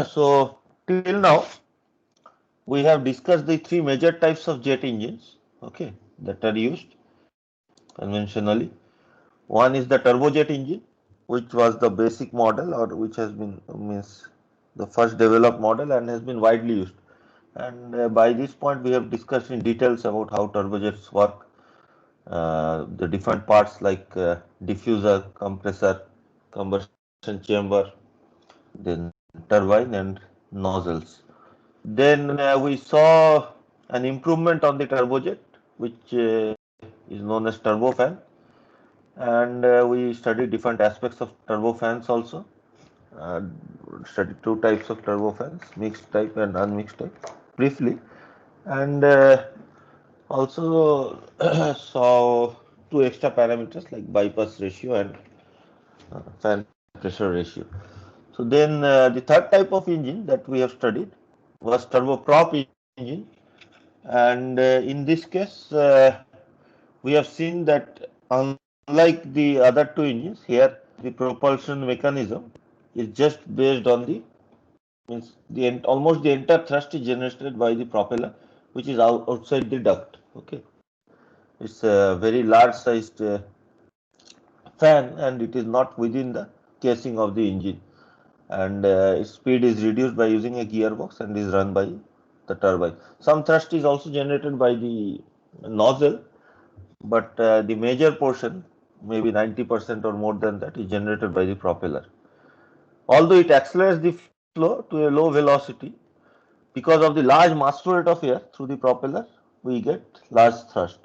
So till now we have discussed the three major types of jet engines, okay, that are used conventionally. One is the turbojet engine, which was the basic model or which has been means the first developed model and has been widely used. And by this point, we have discussed in details about how turbojets work, the different parts like diffuser, compressor, combustion chamber, then turbine and nozzles. Then we saw an improvement on the turbojet, which is known as turbofan, and we studied different aspects of turbofans also. Uh, Studied two types of turbofans, mixed type and unmixed type, briefly, and also saw two extra parameters like bypass ratio and fan pressure ratio. So then the third type of engine that we have studied was turboprop engine, and in this case we have seen that unlike the other two engines, here the propulsion mechanism is just based on the means almost the entire thrust is generated by the propeller, which is outside the duct. Okay, it's a very large sized fan and it is not within the casing of the engine, and its speed is reduced by using a gearbox and is run by the turbine. Some thrust is also generated by the nozzle, but the major portion, maybe 90% or more than that, is generated by the propeller. Although it accelerates the flow to a low velocity, because of the large mass flow rate of air through the propeller, we get large thrust.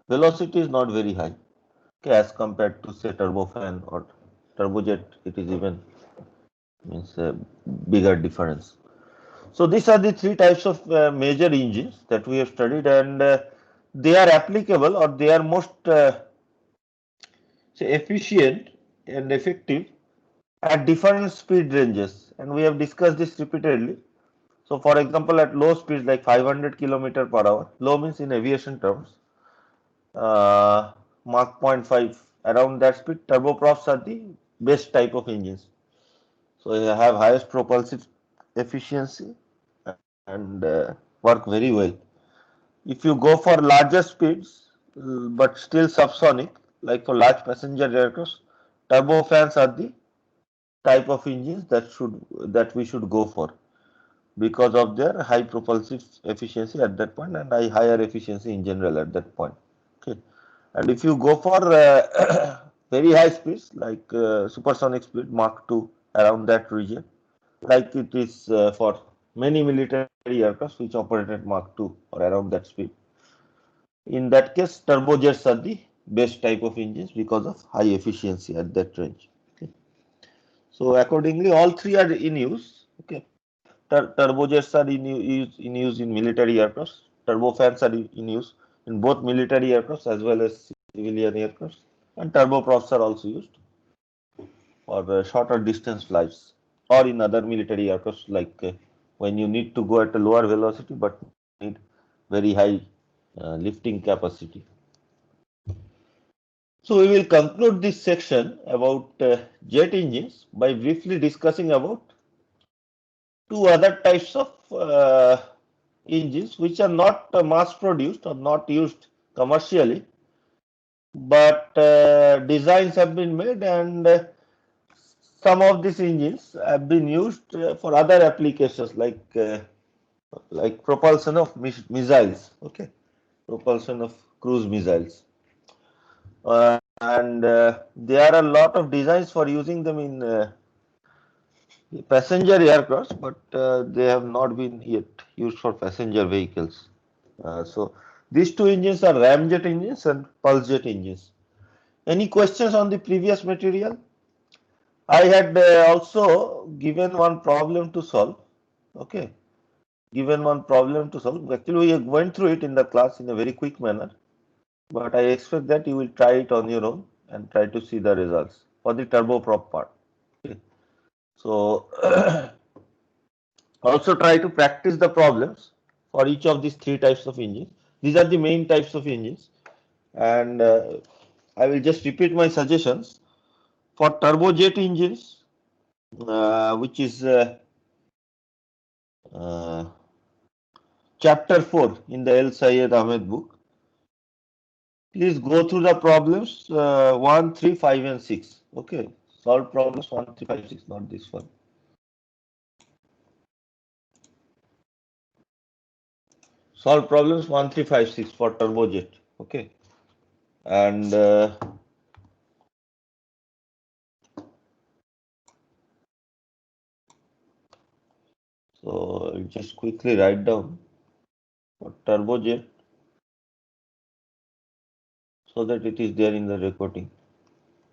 Velocity is not very high, okay, as compared to say turbofan or turbojet. It is even means a bigger difference. So these are the three types of major engines that we have studied, and they are applicable or they are most say efficient and effective at different speed ranges, and we have discussed this repeatedly. So for example, at low speeds like 500 kilometer per hour, low means in aviation terms, Mach zero point 0.5, around that speed, turboprops are the best type of engines. So they have highest propulsive efficiency and work very well. If you go for larger speeds, but still subsonic, like for large passenger aircraft, turbofans are the type of engines that we should go for because of their high propulsive efficiency at that point and higher efficiency in general at that point. Okay, and if you go for very high speeds like supersonic speed Mach 2 around that region, like it is for many military aircraft which operate at Mach 2 or around that speed. In that case, turbojets are the best type of engines because of high efficiency at that range. Okay. So accordingly, all three are in use. Okay. Turbojets are in use in military aircrafts. Turbofans are in use in both military aircrafts as well as civilian aircrafts. And turboprops are also used for shorter distance flights or in other military aircrafts like when you need to go at a lower velocity but need very high lifting capacity. So we will conclude this section about jet engines by briefly discussing about two other types of engines which are not mass produced or not used commercially, but designs have been made and some of these engines have been used for other applications like propulsion of missiles, okay, propulsion of cruise missiles. And there are a lot of designs for using them in passenger aircrafts, but they have not been yet used for passenger vehicles. So these two engines are ramjet engines and pulse jet engines. Any questions on the previous material? I had also given one problem to solve. Okay, given one problem to solve. Actually, we went through it in the class in a very quick manner, but I expect that you will try it on your own and try to see the results for the turboprop part. Okay. So also try to practice the problems for each of these three types of engines. These are the main types of engines, and I will just repeat my suggestions for turbojet engines, which is chapter 4 in the El Sayed Ahmed book. Please go through the problems 1, 3, 5 and 6. Okay, solve problems 1, 3, 5, 6, not this one. Solve problems 1, 3, 5, 6 for turbojet. Okay, and so I'll just quickly write down for turbojet so that it is there in the recording.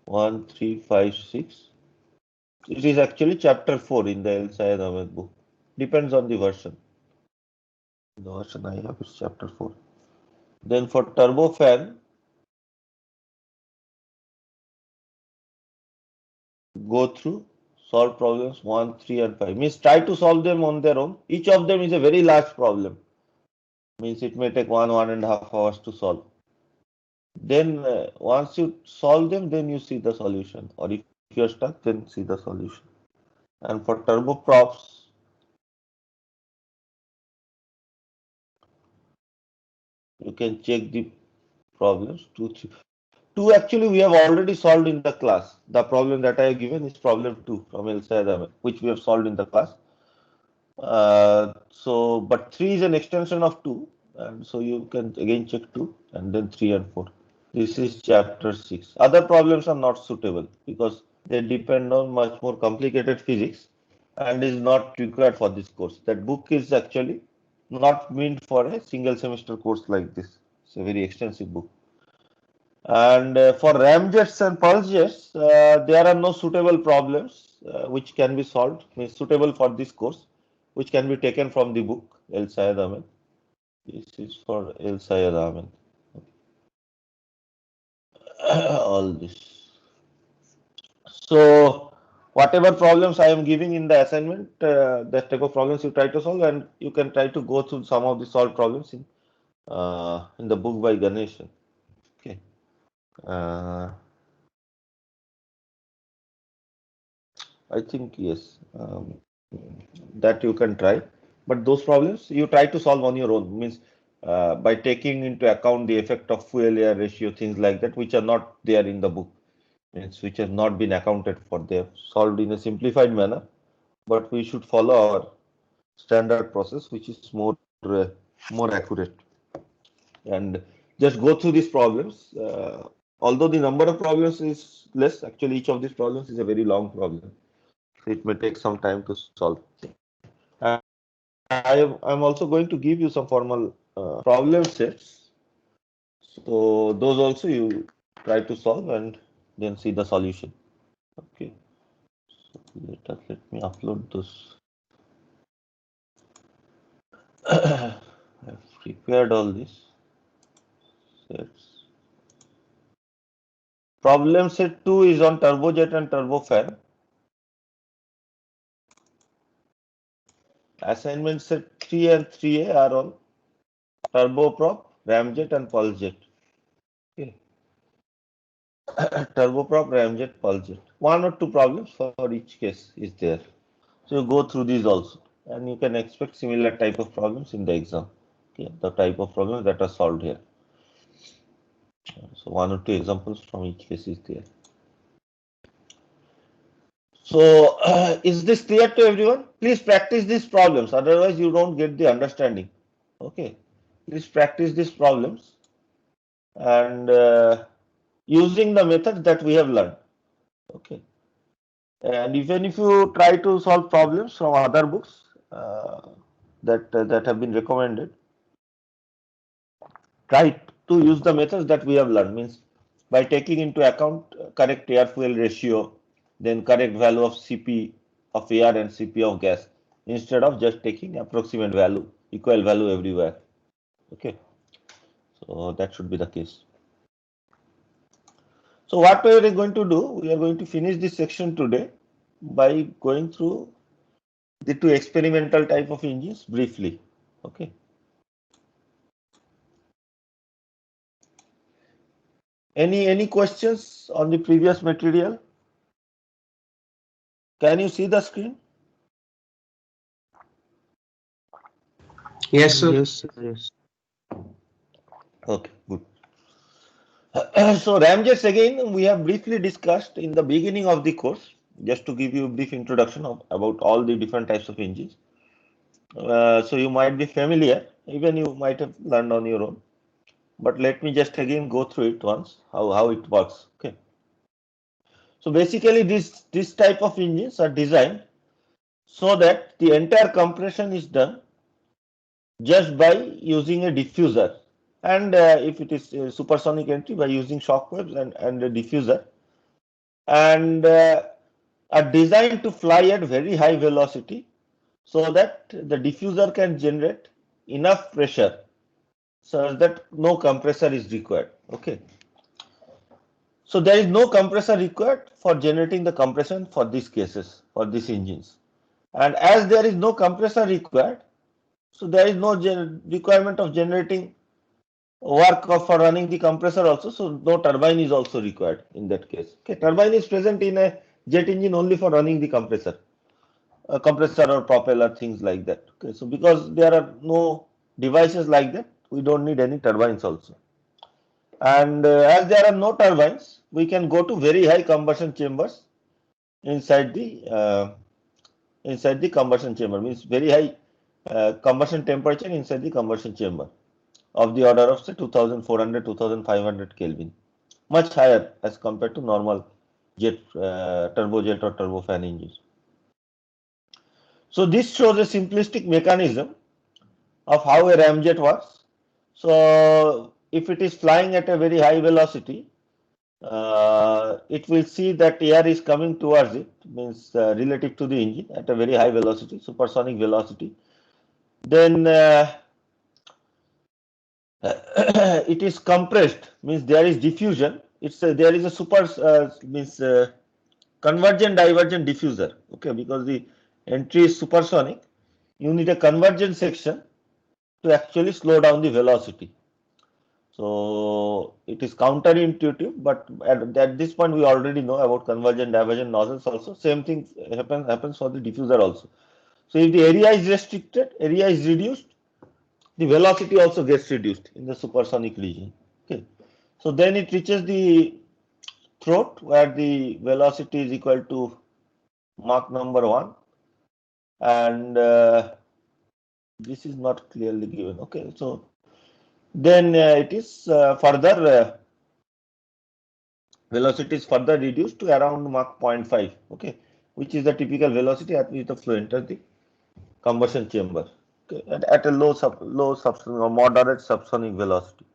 1, 3, 5, 6. It is actually chapter 4 in the El Sayed Ahmed book. Depends on the version. The version I have is chapter 4. Then for turbofan, go through, solve problems 1, 3 and 5. Means try to solve them on their own. Each of them is a very large problem. Means it may take 1.5 hours to solve. Then once you solve them, then you see the solution. Or if you're stuck, then see the solution. And for turboprops, you can check the problems 2, 3. 2 actually we have already solved in the class. The problem that I have given is problem 2 from El Sayed Ahmed, which we have solved in the class. But 3 is an extension of 2, and so you can again check 2 and then 3 and 4. This is chapter 6. Other problems are not suitable because they depend on much more complicated physics and is not required for this course. That book is actually not meant for a single semester course like this. It's a very extensive book. And for ramjets and pulse jets, there are no suitable problems which can be solved, means suitable for this course, which can be taken from the book El Sayed Ahmed. This is for El Sayed Ahmed. All this. So whatever problems I am giving in the assignment, that type of problems you try to solve, and you can try to go through some of the solved problems in the book by Ganeshan. Okay. I think yes, that you can try. But those problems you try to solve on your own, means by taking into account the effect of fuel air ratio, things like that, which are not there in the book, means which have not been accounted for. They are solved in a simplified manner, but we should follow our standard process, which is more accurate. And just go through these problems. Although the number of problems is less, actually each of these problems is a very long problem. It may take some time to solve. And I'm also going to give you some formal problem sets. So those also you try to solve and then see the solution. Okay. So let me upload those. I've prepared all these sets. Problem set 2 is on turbojet and turbofan. Assignment set 3 and 3A are on turboprop, ramjet and pulsejet. Okay. Turboprop, ramjet, pulsejet. 1 or 2 problems for each case is there. So you go through these also, and you can expect similar type of problems in the exam. Okay, the type of problems that are solved here. So 1 or 2 examples from each case is there. So is this clear to everyone? Please practice these problems, otherwise you don't get the understanding. Okay, please practice these problems and using the methods that we have learned. Okay, and even if you try to solve problems from other books that have been recommended, try to use the methods that we have learned, means by taking into account correct air fuel ratio, then correct value of Cp of air and Cp of gas, instead of just taking approximate value, equal value everywhere. Okay, so that should be the case. So what we are going to do, we are going to finish this section today by going through the 2 experimental type of engines briefly. Okay. Any questions on the previous material? Can you see the screen? Yes, sir. Yes, sir. Yes. Okay, good. So ramjets again we have briefly discussed in the beginning of the course, just to give you a brief introduction about all the different types of engines. So you might be familiar, even you might have learned on your own. But let me just again go through it once, how it works. Okay. So basically this type of engines are designed so that the entire compression is done just by using a diffuser, and if it is supersonic entry, by using shock waves and a diffuser, and are designed to fly at very high velocity so that the diffuser can generate enough pressure such that no compressor is required. Okay. So there is no compressor required for generating the compression for these cases, for these engines. And as there is no compressor required, so there is no requirement of generating work for running the compressor also. So no turbine is also required in that case. Okay, turbine is present in a jet engine only for running the compressor, compressor or propeller, things like that. Okay, so because there are no devices like that, we don't need any turbines also. And as there are no turbines, we can go to very high combustion chambers inside the combustion chamber, means very high combustion temperature inside the combustion chamber of the order of say 2400 2500 Kelvin, much higher as compared to normal jet, turbojet or turbofan engines. So this shows a simplistic mechanism of how a ramjet works. So if it is flying at a very high velocity, it will see that air is coming towards it, means relative to the engine at a very high velocity, supersonic velocity. Then it is compressed, means there is diffusion. There is a means convergent divergent diffuser. Okay, because the entry is supersonic, you need a convergent section to actually slow down the velocity. So it is counterintuitive, but at this point we already know about convergent divergent nozzles also. Same thing happens for the diffuser also. So if the area is restricted, area is reduced, the velocity also gets reduced in the supersonic region. Okay. So then it reaches the throat where the velocity is equal to Mach number 1, and this is not clearly given. Okay. So then it is velocity is further reduced to around Mach 0.5, okay, which is the typical velocity at which the flow enters the combustion chamber, okay, at a low subsonic or moderate subsonic velocity.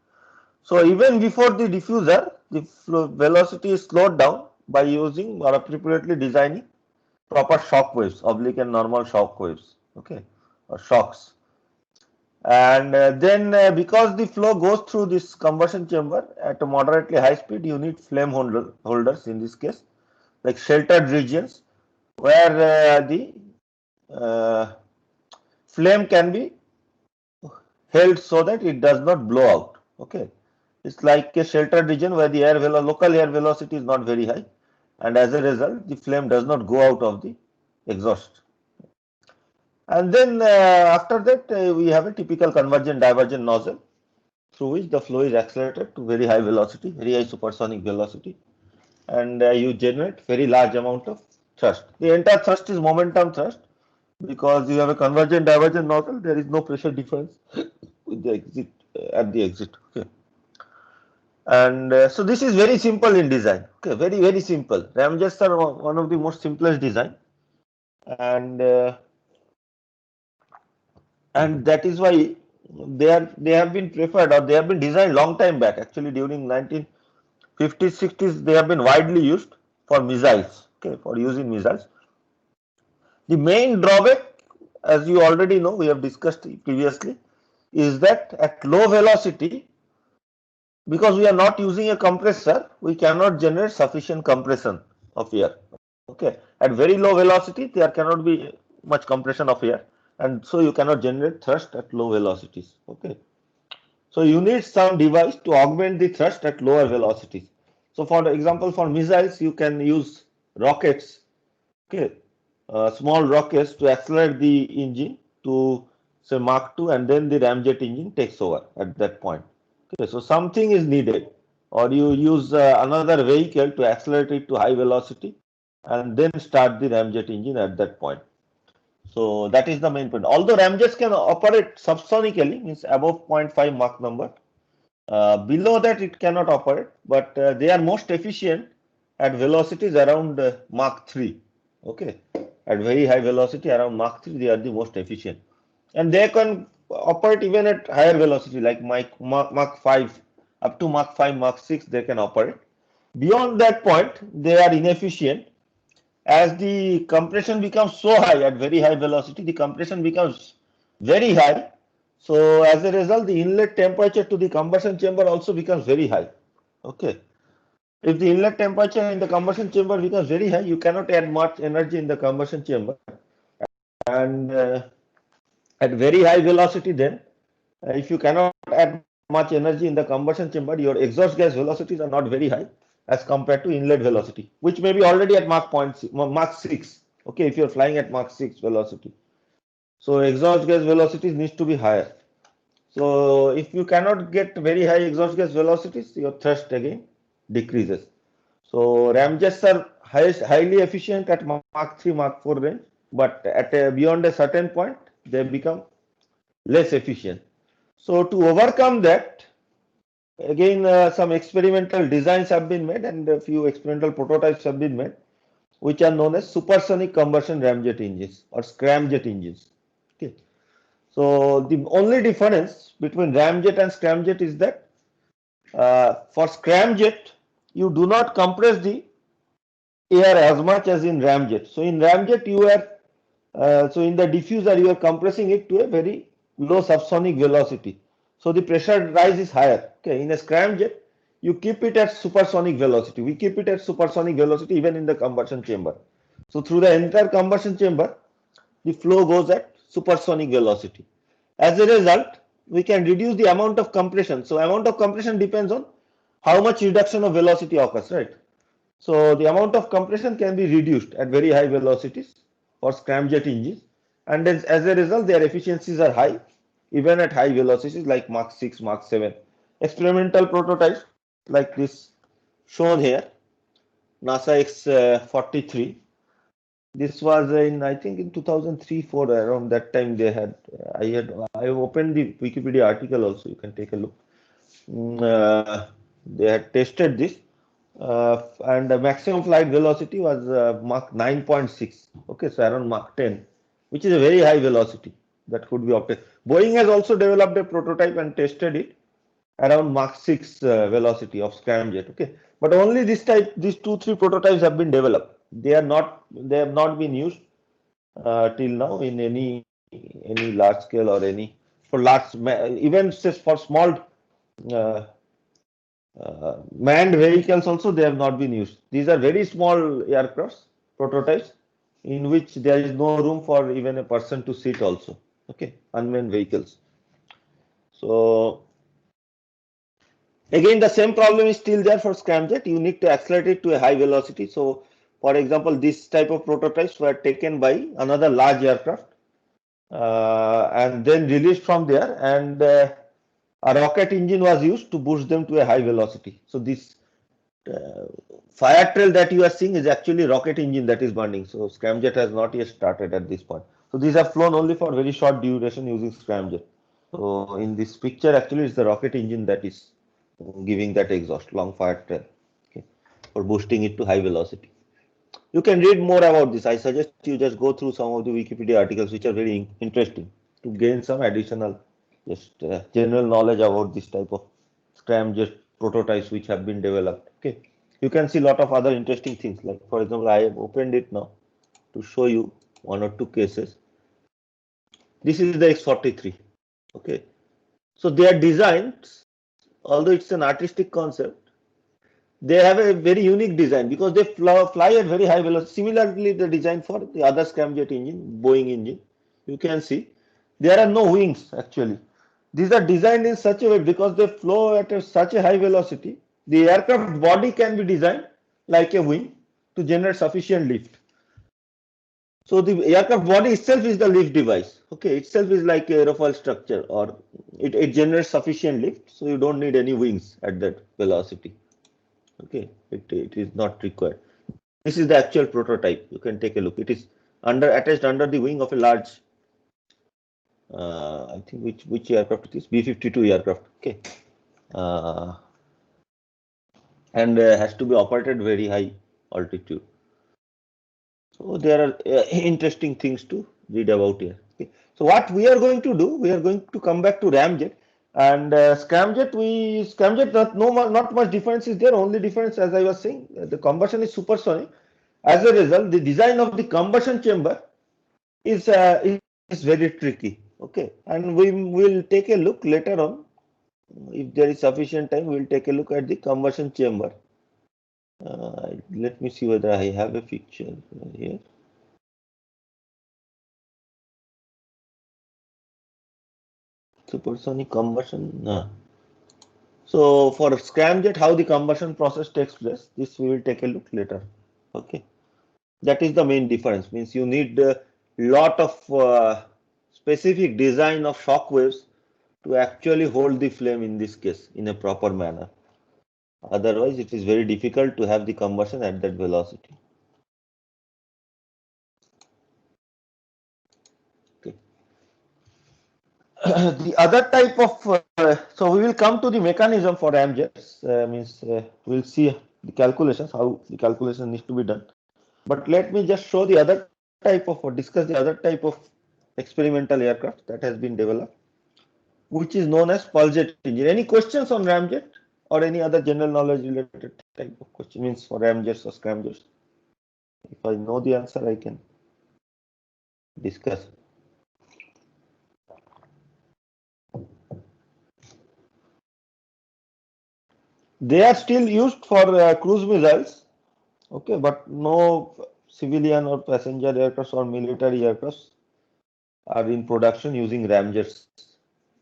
So even before the diffuser, the flow velocity is slowed down by using or appropriately designing proper shock waves, oblique and normal shock waves, okay, or shocks. And then because the flow goes through this combustion chamber at a moderately high speed, you need holders in this case, like sheltered regions where the uh, flame can be held so that it does not blow out. Okay, it's like a sheltered region where the local air velocity is not very high, and as a result, the flame does not go out of the exhaust. And then after that, we have a typical convergent divergent nozzle through which the flow is accelerated to very high velocity, very high supersonic velocity, and you generate very large amount of thrust. The entire thrust is momentum thrust because you have a convergent divergent nozzle. There is no pressure difference with the exit at the exit. Okay, and so this is very simple in design. Okay, very simple. Ramjets are one of the most simplest design, and that is why they have been preferred, or they have been designed long time back. Actually, during 1950s, 60s, they have been widely used for missiles. Okay, for using missiles. The main drawback, as you already know, we have discussed previously, is that at low velocity, because we are not using a compressor, we cannot generate sufficient compression of air. Okay, at very low velocity, there cannot be much compression of air, and so you cannot generate thrust at low velocities. Okay, so you need some device to augment the thrust at lower velocities. So for example, for missiles, you can use rockets, okay, small rockets to accelerate the engine to say Mach 2, and then the ramjet engine takes over at that point. Okay, so something is needed, or you use another vehicle to accelerate it to high velocity and then start the ramjet engine at that point. So that is the main point. Although ramjets can operate subsonically, means above 0.5 Mach number, below that it cannot operate, but they are most efficient at velocities around Mach 3. Okay, at very high velocity around Mach 3, they are the most efficient, and they can operate even at higher velocity like Mach 5, up to Mach 5, Mach 6 they can operate. Beyond that point, they are inefficient. As the compression becomes so high at very high velocity, the compression becomes very high. So as a result, the inlet temperature to the combustion chamber also becomes very high. Okay. If the inlet temperature in the combustion chamber becomes very high, you cannot add much energy in the combustion chamber. And at very high velocity, then, if you cannot add much energy in the combustion chamber, your exhaust gas velocities are not very high as compared to inlet velocity, which may be already at Mach 6. Okay, if you're flying at Mach 6 velocity. So exhaust gas velocities needs to be higher. So if you cannot get very high exhaust gas velocities, your thrust again decreases. So ramjets are highly efficient at Mach 3, Mach 4 range, but beyond a certain point, they become less efficient. So to overcome that, again, some experimental designs have been made and a few experimental prototypes have been made, which are known as supersonic combustion ramjet engines or scramjet engines. Okay. So the only difference between ramjet and scramjet is that for scramjet, you do not compress the air as much as in ramjet. So in ramjet, you are so in the diffuser, you are compressing it to a very low subsonic velocity. So the pressure rise is higher. Okay, in a scramjet, you keep it at supersonic velocity. We keep it at supersonic velocity even in the combustion chamber. So through the entire combustion chamber, the flow goes at supersonic velocity. As a result, we can reduce the amount of compression. So amount of compression depends on how much reduction of velocity occurs, right? So the amount of compression can be reduced at very high velocities for scramjet engines, and then as a result, their efficiencies are high even at high velocities like Mach 6, Mach 7. Experimental prototypes like this shown here, NASA X-43. This was in, I think, in 2003-4, around that time they had. I opened the Wikipedia article also. You can take a look. They had tested this, and the maximum flight velocity was Mach 9.6. Okay, so around Mach 10, which is a very high velocity that could be obtained. Boeing has also developed a prototype and tested it around Mach 6 velocity of scramjet. Okay, but only this type, these 2-3 prototypes have been developed. They have not been used till now in any large scale or any for large even for small manned vehicles also they have not been used. These are very small aircrafts, prototypes, in which there is no room for even a person to sit also. Okay, unmanned vehicles. So again, the same problem is still there for scramjet. You need to accelerate it to a high velocity. So for example, this type of prototypes were taken by another large aircraft and then released from there, and a rocket engine was used to boost them to a high velocity. So this fire trail that you are seeing is actually rocket engine that is burning. So scramjet has not yet started at this point. So these have flown only for very short duration using scramjet. So in this picture, actually, it's the rocket engine that is giving that exhaust, long fire trail, okay, for boosting it to high velocity. You can read more about this. I suggest you just go through some of the Wikipedia articles, which are very interesting, to gain some additional just general knowledge about this type of scramjet prototypes which have been developed. Okay, you can see a lot of other interesting things. Like for example, I have opened it now to show you one or two cases. This is the X-43. Okay, so they are designed, although it's an artistic concept, they have a very unique design because they fly at very high velocity. Similarly, the design for the other scramjet engine, Boeing engine, you can see there are no wings actually. These are designed in such a way because they flow at such a high velocity. The aircraft body can be designed like a wing to generate sufficient lift. So the aircraft body itself is the lift device. Okay, itself is like a aerofoil structure, or it generates sufficient lift, so you don't need any wings at that velocity. Okay, it is not required. This is the actual prototype. You can take a look. It is attached under the wing of a large, I think which aircraft it is, B-52 aircraft. Okay, uh, and has to be operated very high altitude. So there are interesting things to read about here. Okay. So what we are going to do, we are going to come back to ramjet and scramjet. Scramjet, not much difference is there. Only difference, as I was saying, the combustion is supersonic. As a result, the design of the combustion chamber is very tricky. Okay, and we will take a look later on. If there is sufficient time, we will take a look at the combustion chamber. Let me see whether I have a picture here. Supersonic combustion. No. So for scramjet, how the combustion process takes place, this we will take a look later. Okay, that is the main difference. Means you need a lot of specific design of shock waves to actually hold the flame in this case in a proper manner. Otherwise, it is very difficult to have the combustion at that velocity. Okay. The other type of so we will come to the mechanism for ramjets. Means we'll see the calculations, how the calculation needs to be done. But let me just show the other type of, or discuss the other type of experimental aircraft that has been developed, which is known as pulse jet engine. Any questions on ramjet or any other general knowledge related type of question, means for ramjets or scramjets? If I know the answer, I can discuss. They are still used for cruise missiles, okay, but no civilian or passenger aircraft or military aircraft are in production using ramjets.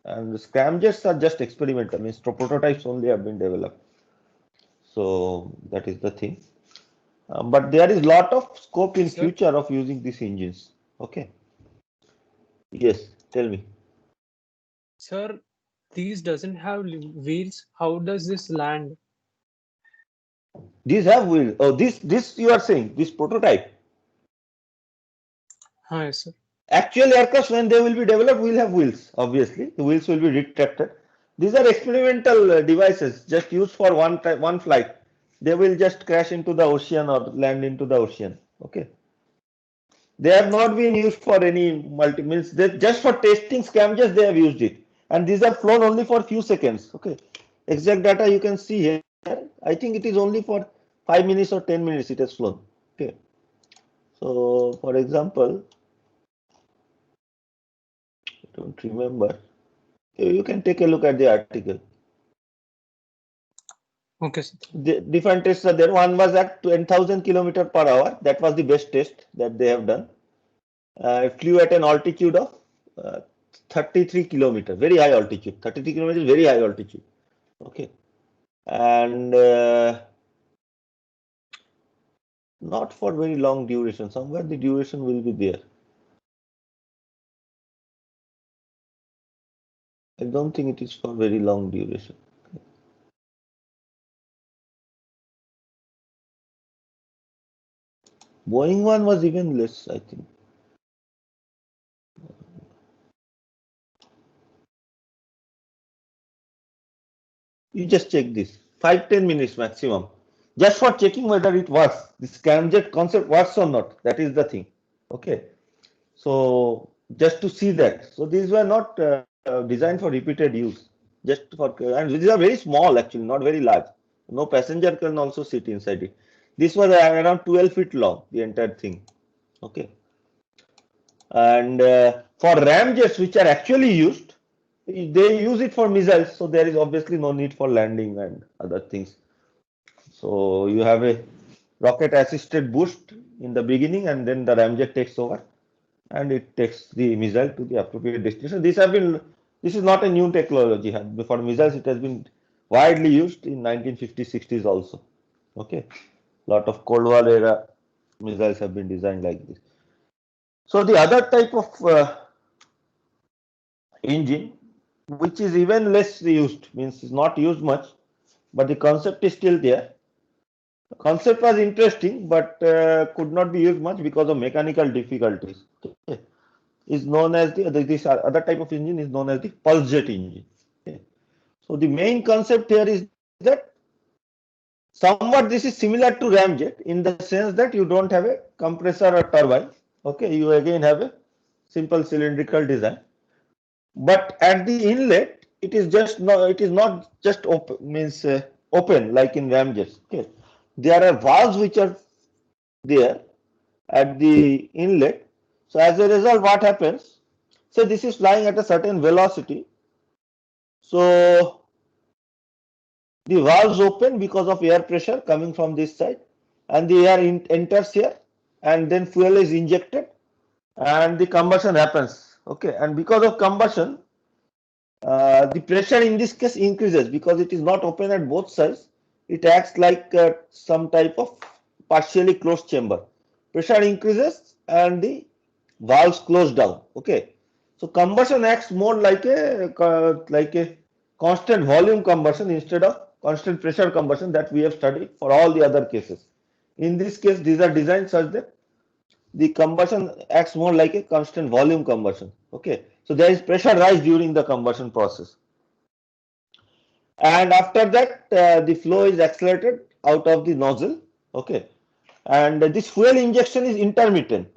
And scramjets are just experimental, means prototypes only have been developed. So that is the thing. But there is lot of scope in Sir, future of using these engines. Okay. Yes, tell me. sir, these doesn't have wheels. How does this land? These have wheels. Oh, this you are saying, this prototype. Yes, sir. Actual aircraft, when they will be developed, will have wheels. Obviously, the wheels will be retracted. These are experimental devices, just used for one flight. They will just crash into the ocean or land into the ocean. Okay. They have not been used for any multi means. They just for testing scavengers they have used it, and these are flown only for few seconds. Okay, exact data you can see here. I think it is only for 5 minutes or 10 minutes it has flown. Okay, so for example, I don't remember. You can take a look at the article. Okay, sir. The different tests are there. One was at 10,000 kilometer per hour. That was the best test that they have done. It flew at an altitude of 33 kilometer, very high altitude. 33 kilometers, very high altitude. Okay, and not for very long duration. Somewhere the duration will be there. I don't think it is for very long duration. Boeing one was even less, I think. You just check this. 5-10 minutes maximum. Just for checking whether it works. This scramjet concept works or not. That is the thing. Okay. So just to see that. So these were not designed for repeated use. Just for, and these are very small actually, not very large. No passenger can also sit inside it. This was around 12 feet long, the entire thing. Okay. And for ramjets, which are actually used, they use it for missiles. So there is obviously no need for landing and other things. So you have a rocket assisted boost in the beginning, and then the ramjet takes over and it takes the missile to the appropriate destination. This is not a new technology. For missiles, it has been widely used in 1950s, 60s also. Okay, lot of Cold War era missiles have been designed like this. So the other type of engine, which is even less used, means is not used much, but the concept is still there. The concept was interesting, but could not be used much because of mechanical difficulties. Okay. Is known as this other type of engine is known as the pulse jet engine. Okay. So the main concept here is that somewhat this is similar to ramjet in the sense that you don't have a compressor or turbine. Okay, you again have a simple cylindrical design. But at the inlet, it is just no, it is not just open, means open like in ramjets. Okay, there are valves which are there at the inlet. So as a result, what happens? So this is flying at a certain velocity. So the valves open because of air pressure coming from this side, and the air enters here, and then fuel is injected, and the combustion happens. Okay, and because of combustion, the pressure in this case increases because it is not open at both sides. It acts like some type of partially closed chamber. Pressure increases and the valves close down. Okay, so combustion acts more like a constant volume combustion instead of constant pressure combustion that we have studied for all the other cases. In this case, these are designed such that the combustion acts more like a constant volume combustion. Okay, so there is pressure rise during the combustion process, and after that the flow is accelerated out of the nozzle. Okay, and this fuel injection is intermittent.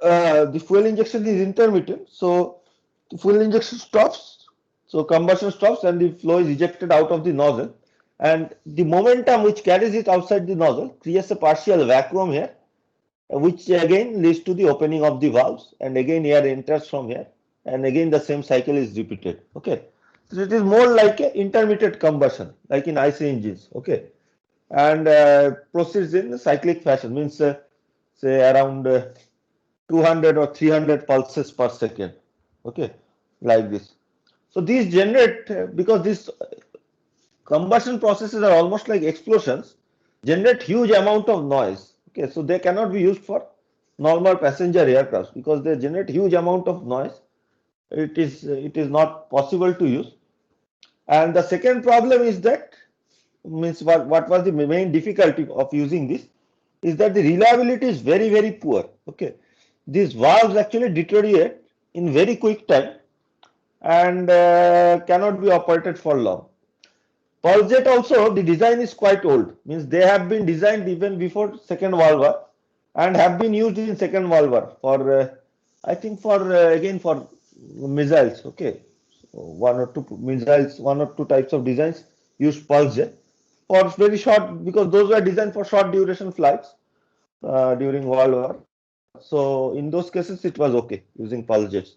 The fuel injection is intermittent, so the fuel injection stops, so combustion stops, and the flow is ejected out of the nozzle, and the momentum which carries it outside the nozzle creates a partial vacuum here, which again leads to the opening of the valves, and again air enters from here, and again the same cycle is repeated. Okay, so it is more like a intermittent combustion like in IC engines. Okay, and proceeds in cyclic fashion, means say around 200 or 300 pulses per second. Okay, like this. So these generate because these combustion processes are almost like explosions, generate huge amount of noise. Okay, so they cannot be used for normal passenger aircraft because they generate huge amount of noise. It is not possible to use. And the second problem is that, means what was the main difficulty of using this is that the reliability is very poor. Okay, these valves actually deteriorate in very quick time and cannot be operated for long. Pulsejet also, the design is quite old, means they have been designed even before Second World War and have been used in Second World War for, I think for again for missiles. Okay, so one or two missiles, one or two types of designs used pulsejet for very short, because those were designed for short duration flights during World War. So in those cases it was okay using pulsejets.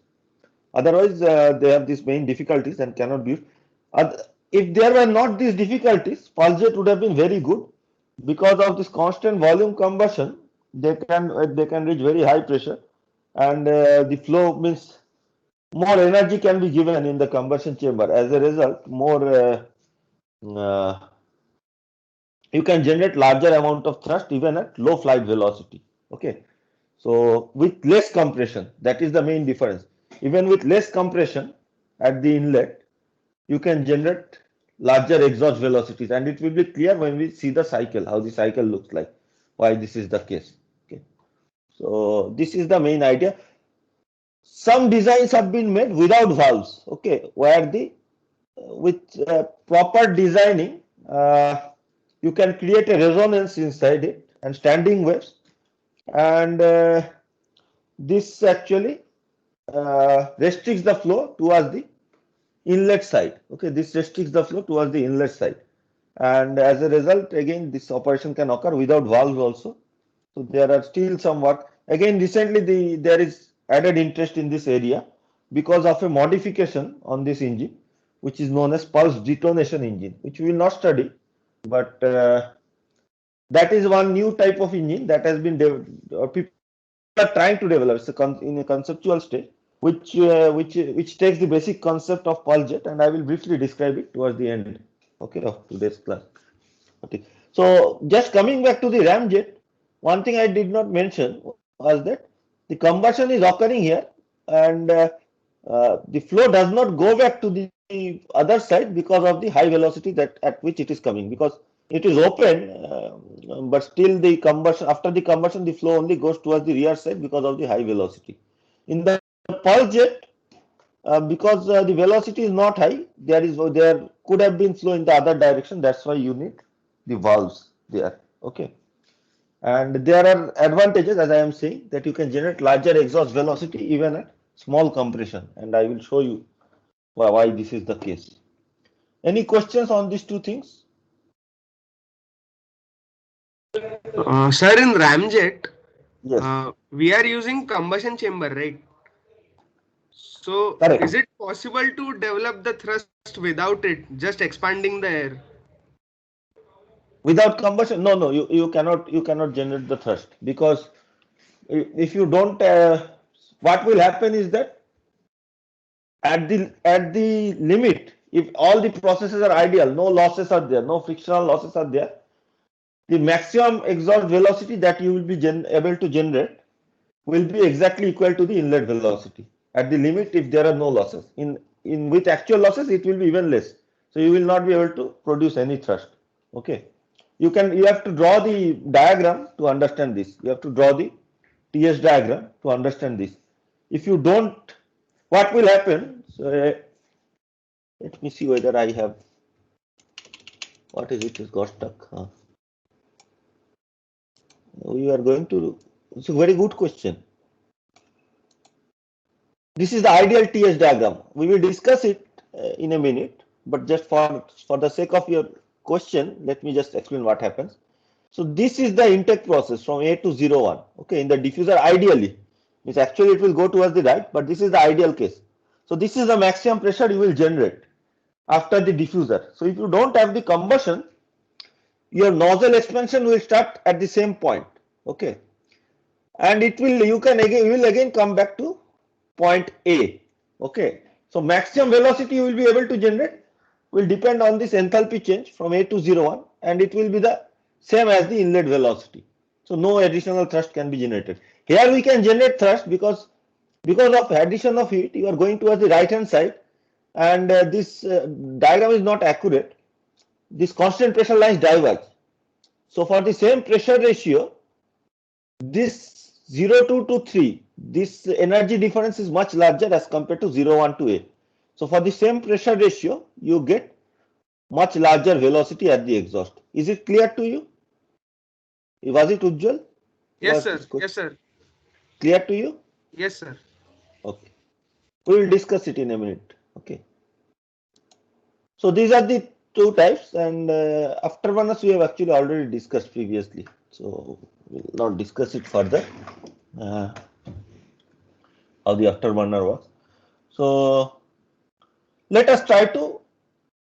Otherwise, they have these main difficulties and cannot be used. If there were not these difficulties, pulsejet would have been very good because of this constant volume combustion. They can reach very high pressure, and the flow means more energy can be given in the combustion chamber. As a result, more uh, you can generate larger amount of thrust even at low flight velocity. Okay, so with less compression, that is the main difference. Even with less compression at the inlet, you can generate larger exhaust velocities, and it will be clear when we see the cycle, how the cycle looks like, why this is the case. Okay, so this is the main idea. Some designs have been made without valves. Okay, where the with proper designing, you can create a resonance inside it and standing waves, and this actually restricts the flow towards the inlet side. Okay, this restricts the flow towards the inlet side, and as a result, again, this operation can occur without valves also. So there are still some work. Again, recently there is added interest in this area because of a modification on this engine, which is known as pulse detonation engine, which we will not study, but that is one new type of engine that has been people are trying to develop. It's in a conceptual stage, which takes the basic concept of pulse jet, and I will briefly describe it towards the end. Okay, of today's class. Okay, so just coming back to the ramjet, one thing I did not mention was that the combustion is occurring here, and the flow does not go back to the other side because of the high velocity that at which it is coming, because it is open, but still the combustion, after the combustion, the flow only goes towards the rear side because of the high velocity. In the pulse jet, because the velocity is not high, there could have been flow in the other direction. That's why you need the valves there. Okay. And there are advantages, as I am saying, that you can generate larger exhaust velocity even at small compression, and I will show you why this is the case. Any questions on these two things? Sir, in ramjet, Yes. we are using combustion chamber, right? So, Correct. is it possible to develop the thrust without it, just expanding the air? Without combustion, no, you cannot generate the thrust, because if you don't, what will happen is that at the limit, if all the processes are ideal, no losses are there, no frictional losses are there, the maximum exhaust velocity that you will be able to generate will be exactly equal to the inlet velocity at the limit if there are no losses. In with actual losses, it will be even less. So you will not be able to produce any thrust. Okay. You have to draw the diagram to understand this. You have to draw the TS diagram to understand this. If you don't, what will happen? So let me see whether I have, what is it? It got stuck. We are going to, it's a very good question. This is the ideal TS diagram. We will discuss it in a minute, but just for the sake of your question, let me just explain what happens. So this is the intake process from A to 01. Okay, in the diffuser, ideally, means actually it will go towards the right, but this is the ideal case. So this is the maximum pressure you will generate after the diffuser. So if you don't have the combustion, your nozzle expansion will start at the same point. Okay, and it will, you will again come back to point A. Okay, so maximum velocity you will be able to generate will depend on this enthalpy change from A to 01, and it will be the same as the inlet velocity. So no additional thrust can be generated. Here we can generate thrust because of addition of heat, you are going towards the right hand side, and this diagram is not accurate. This constant pressure lines diverge. So for the same pressure ratio, this 0 to 3, this energy difference is much larger as compared to 01 to A. So for the same pressure ratio, you get much larger velocity at the exhaust. Is it clear to you? Was it Ujjwal? Yes, sir. Yes, sir. Clear to you? Yes, sir. Okay. We will discuss it in a minute. Okay. So these are the two types, and afterburners we have actually already discussed previously. So we will not discuss it further. How the afterburner works. So let us try to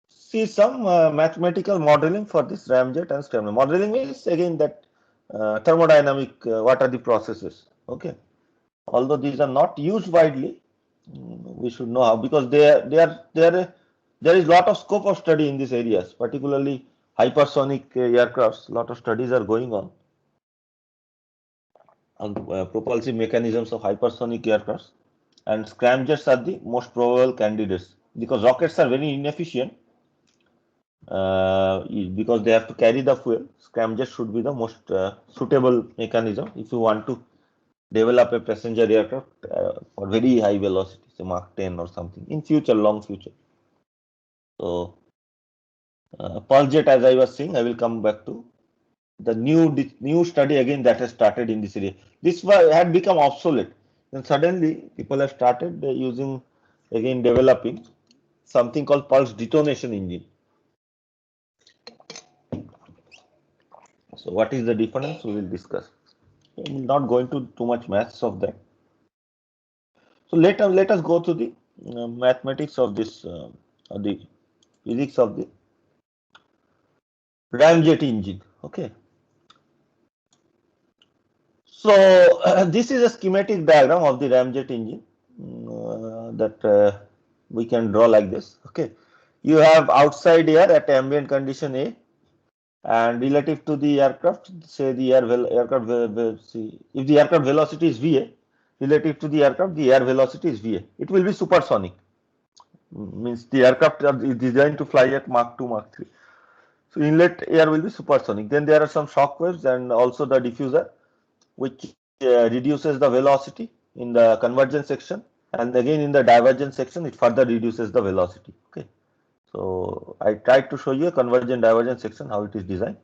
see some mathematical modeling for this ramjet and stem. Modeling means again that thermodynamic, what are the processes? Okay. Although these are not used widely, we should know how, because there is lot of scope of study in these areas, particularly hypersonic aircrafts. Lot of studies are going on propulsive mechanisms of hypersonic aircrafts, and scramjets are the most probable candidates because rockets are very inefficient. Because they have to carry the fuel, scramjets should be the most suitable mechanism if you want to develop a passenger aircraft for very high velocity, say Mach 10 or something in future, long future. So pulse jet, as I was saying, I will come back to the new study again that has started in this area. This had become obsolete, and suddenly people have started using, again developing something called pulse detonation engine. So what is the difference? We will discuss. I will not go into too much maths of that. So let us go to the mathematics of this, the physics of the ramjet engine. Okay. So this is a schematic diagram of the ramjet engine that we can draw like this. Okay. You have outside air at ambient condition A, and relative to the aircraft, say the aircraft, see, if the aircraft velocity is VA, relative to the aircraft, the air velocity is VA. It will be supersonic. Means the aircraft is designed to fly at Mach 2, Mach 3. So inlet air will be supersonic. Then there are some shock waves and also the diffuser, which reduces the velocity in the convergence section, and again in the divergence section it further reduces the velocity. Okay, so I tried to show you a convergent divergence section how it is designed.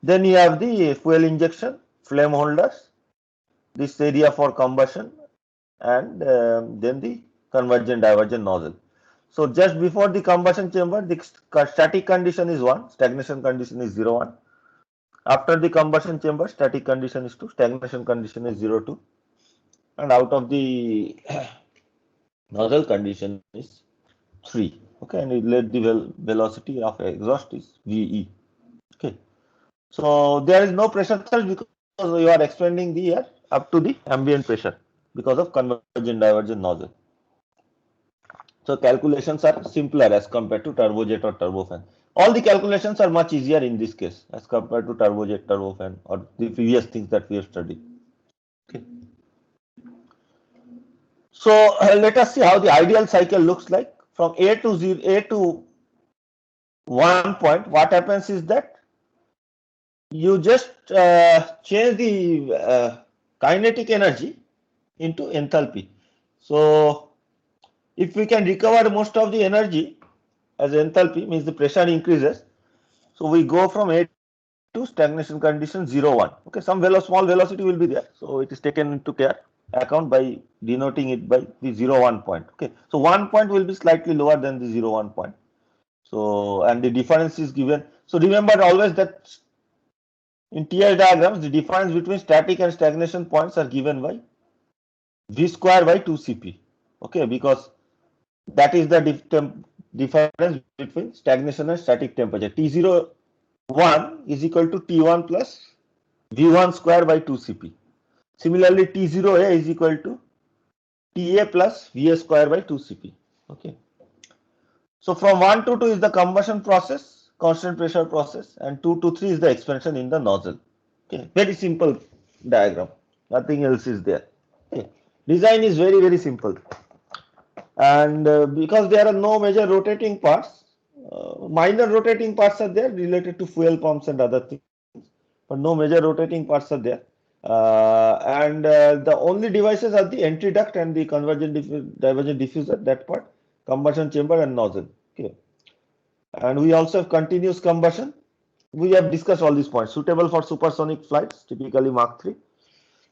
Then you have the fuel injection, flame holders, this area for combustion, and then the convergent divergent nozzle. So just before the combustion chamber, the static condition is 1, stagnation condition is 0, 1. After the combustion chamber, static condition is 2, stagnation condition is 0, 2. And out of the nozzle condition is 3. Okay, and let the velocity of exhaust is VE. Okay, so there is no pressure surge because you are expanding the air up to the ambient pressure because of convergent divergent nozzle. So calculations are simpler as compared to turbojet or turbofan. All the calculations are much easier in this case as compared to turbojet, turbofan, or the previous things that we have studied. Okay. So let us see how the ideal cycle looks like from A to 1 point. What happens is that you just change the kinetic energy into enthalpy. So if we can recover most of the energy as enthalpy, means the pressure increases. So we go from A to stagnation condition 0, 1. Okay, some small velocity will be there. So it is taken into account by denoting it by the 0, 1 point. Okay, so 1 point will be slightly lower than the 0, 1 point. So, and the difference is given. So remember always that in TI diagrams, the difference between static and stagnation points are given by V square by 2Cp. Okay, because that is the difference between stagnation and static temperature. T0 1 is equal to T1 plus V1 square by 2Cp. Similarly, T0A is equal to TA plus Va square by 2Cp. Okay. So from 1 to 2 is the combustion process, constant pressure process, and 2 to 3 is the expansion in the nozzle. Okay. Very simple diagram. Nothing else is there. Okay. Design is very, very simple. And because there are no major rotating parts, minor rotating parts are there related to fuel pumps and other things, but no major rotating parts are there. And the only devices are the entry duct and the convergent divergent diffuser, that part, combustion chamber and nozzle. Okay. And we also have continuous combustion. We have discussed all these points. Suitable for supersonic flights, typically Mach 3.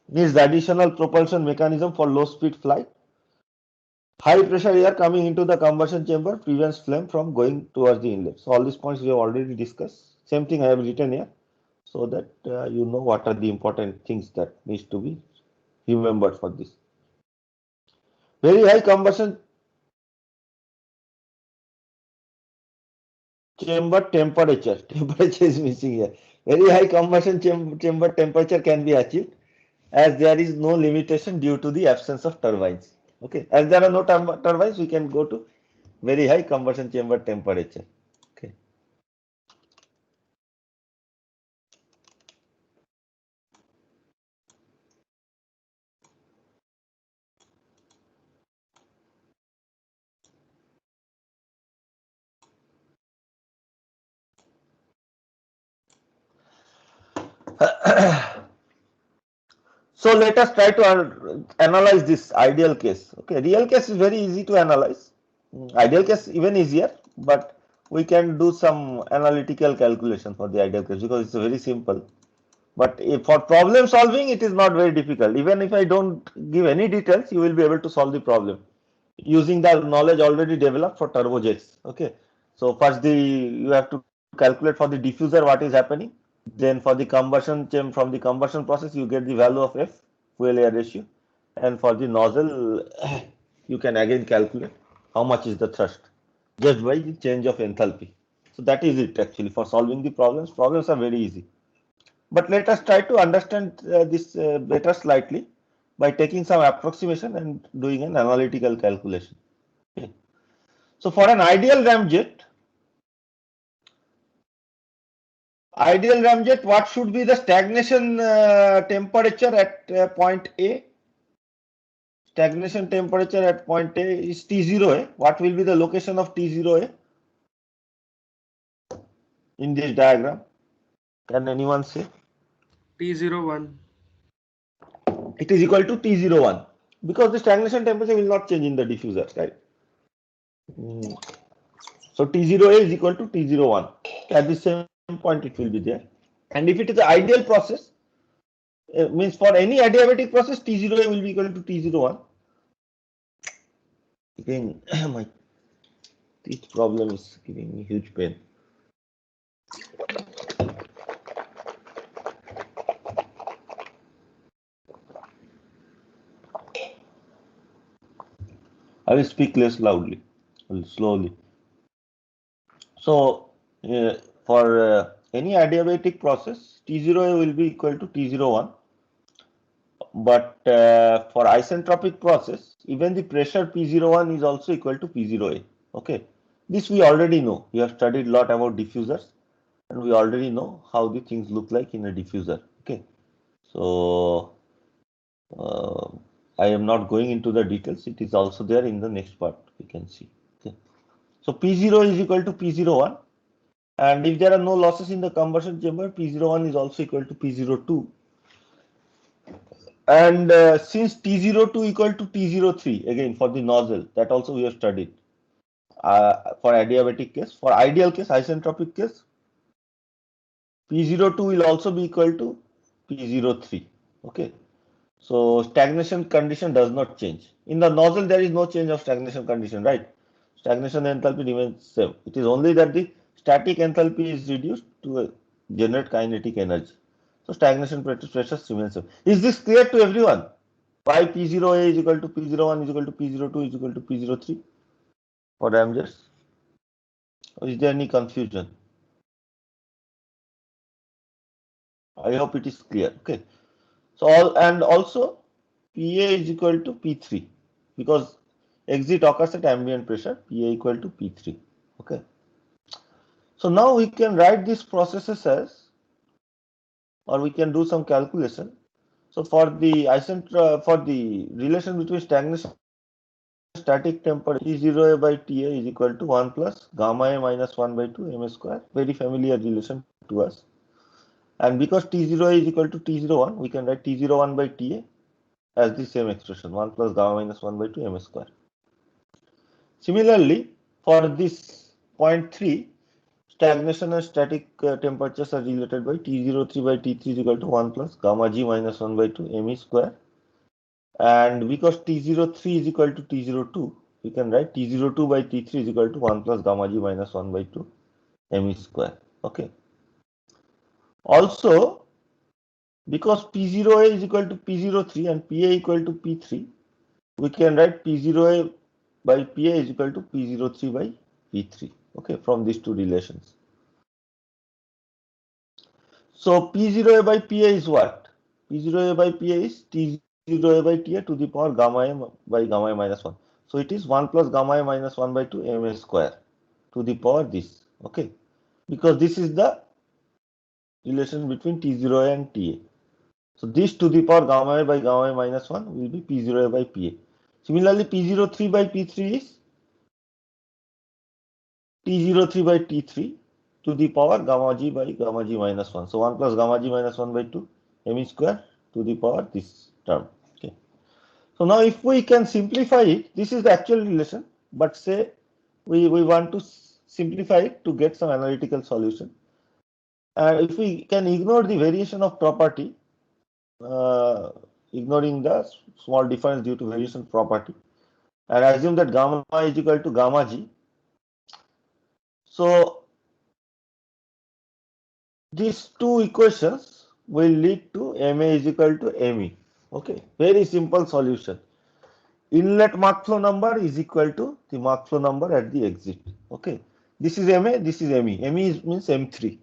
Needs the additional propulsion mechanism for low speed flight. High pressure air coming into the combustion chamber prevents flame from going towards the inlet. So all these points we have already discussed. Same thing I have written here so that you know what are the important things that needs to be remembered for this. Very high combustion chamber temperature. Temperature is missing here. Very high combustion chamber temperature can be achieved as there is no limitation due to the absence of turbines. Okay, as there are no turbines, we can go to very high combustion chamber temperature. Okay. So let us try to analyze this ideal case. Okay, real case is very easy to analyze. Ideal case even easier, but we can do some analytical calculation for the ideal case because it's very simple. But if for problem solving, it is not very difficult. Even if I don't give any details, you will be able to solve the problem using the knowledge already developed for turbojets. Okay, so first you have to calculate for the diffuser what is happening. Then for the combustion from the combustion process, you get the value of F, fuel air ratio, and for the nozzle, you can again calculate how much is the thrust just by the change of enthalpy. So that is it actually for solving the problems. Problems are very easy. But let us try to understand this better slightly by taking some approximation and doing an analytical calculation. Okay. So for an ideal ramjet, what should be the stagnation temperature at point A? stagnation temperature at point A is T0A. What will be the location of T0A in this diagram? Can anyone say? T01. It is equal to T01 because the stagnation temperature will not change in the diffuser, right? So T0A is equal to T01. At the same point it will be there. And if it is the ideal process, means for any adiabatic process, T0A will be equal to T01. Again, my teeth problem is giving me huge pain. I will speak less loudly, slowly. So, for any adiabatic process, T0A will be equal to T01. But for isentropic process, even the pressure P01 is also equal to P0A. Okay, this we already know. We have studied a lot about diffusers, and we already know how the things look like in a diffuser. Okay, so I am not going into the details. It is also there in the next part. We can see. Okay, so P0 is equal to P01, and if there are no losses in the combustion chamber, P01 is also equal to P02. And since T02 equal to T03, again for the nozzle, that also we have studied for adiabatic case. For ideal case, isentropic case, P02 will also be equal to P03. Okay, so stagnation condition does not change. In the nozzle, there is no change of stagnation condition, right? Stagnation enthalpy remains same. It is only that the static enthalpy is reduced to generate kinetic energy. So stagnation pressures remain same. Is this clear to everyone? Why P0A is equal to P01 is equal to P02 is equal to P03? Or I am just, or is there any confusion? I hope it is clear. Okay. So also PA is equal to P3 because exit occurs at ambient pressure. PA equal to P3. Okay. So now we can write these processes as, or we can do some calculation. So for the for the relation between stagnation static temperature T0A by TA is equal to 1 plus gamma A minus 1 by 2 m square. Very familiar relation to us. And because T0A is equal to T01, we can write T01 by TA as the same expression 1 plus gamma minus 1 by 2 m square. Similarly, for this point 3, stagnation and static temperatures are related by T03 by T3 is equal to 1 plus gamma G minus 1 by 2 m square. And because T03 is equal to T02, we can write T02 by T3 is equal to 1 plus gamma G minus 1 by 2 m square. Okay. Also, because P0A is equal to P03 and PA equal to P3, we can write P0A by PA is equal to P03 by P3. Okay, from these two relations. So P0A by PA is what? P0A by PA is T0A by TA to the power gamma A by gamma A minus 1. So it is 1 plus gamma A minus 1 by 2 m square to the power this. Okay, because this is the relation between T0A and TA. So this to the power gamma A by gamma A minus 1 will be P0A by PA. Similarly, P03 by P3 is T03 by T3 to the power gamma G by gamma G minus 1. So 1 plus gamma G minus 1 by 2 m square to the power this term. Okay. So now if we can simplify it, this is the actual relation, but say we want to simplify it to get some analytical solution. And if we can ignore the variation of property, ignoring the small difference due to variation property, and assume that gamma is equal to gamma G. So these two equations will lead to Ma is equal to Me. Okay, very simple solution. Inlet Mach flow number is equal to the Mach flow number at the exit. Okay, this is Ma, this is Me. Me means M3.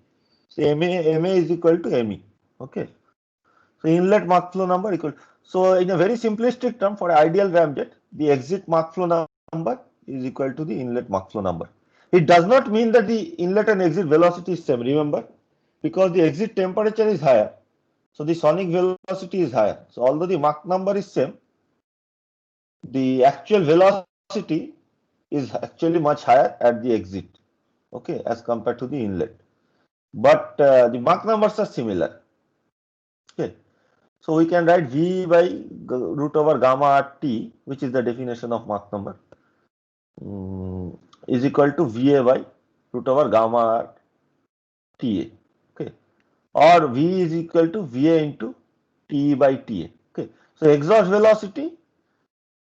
So Ma is equal to Me. Okay, so inlet Mach flow number equal. So in a very simplistic term, for ideal ramjet, the exit Mach flow number is equal to the inlet Mach flow number. It does not mean that the inlet and exit velocity is same. Remember, because the exit temperature is higher, so the sonic velocity is higher. So although the Mach number is same, the actual velocity is actually much higher at the exit, okay, as compared to the inlet. But the Mach numbers are similar. Okay, so we can write V by root over gamma r t, which is the definition of Mach number, is equal to Va by root over gamma r Ta. Okay, or V is equal to Va into Te by Ta. Okay, so exhaust velocity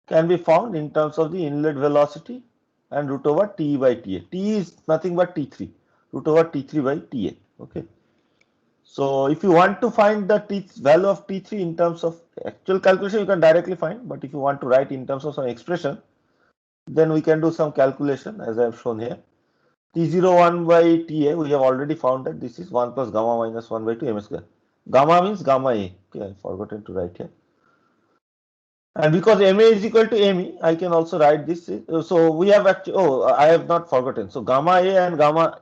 can be found in terms of the inlet velocity and root over T by Ta. T is nothing but T3, root over T3 by Ta. Okay. So if you want to find the value of T3 in terms of actual calculation, you can directly find. But if you want to write in terms of some expression, then we can do some calculation as I have shown here. T01 by Ta, we have already found that this is 1 plus gamma minus 1 by 2 m square. Gamma means gamma A. Okay, I forgotten to write here. And because Ma is equal to Me, I can also write this. So we have actually, I have not forgotten. So gamma A and gamma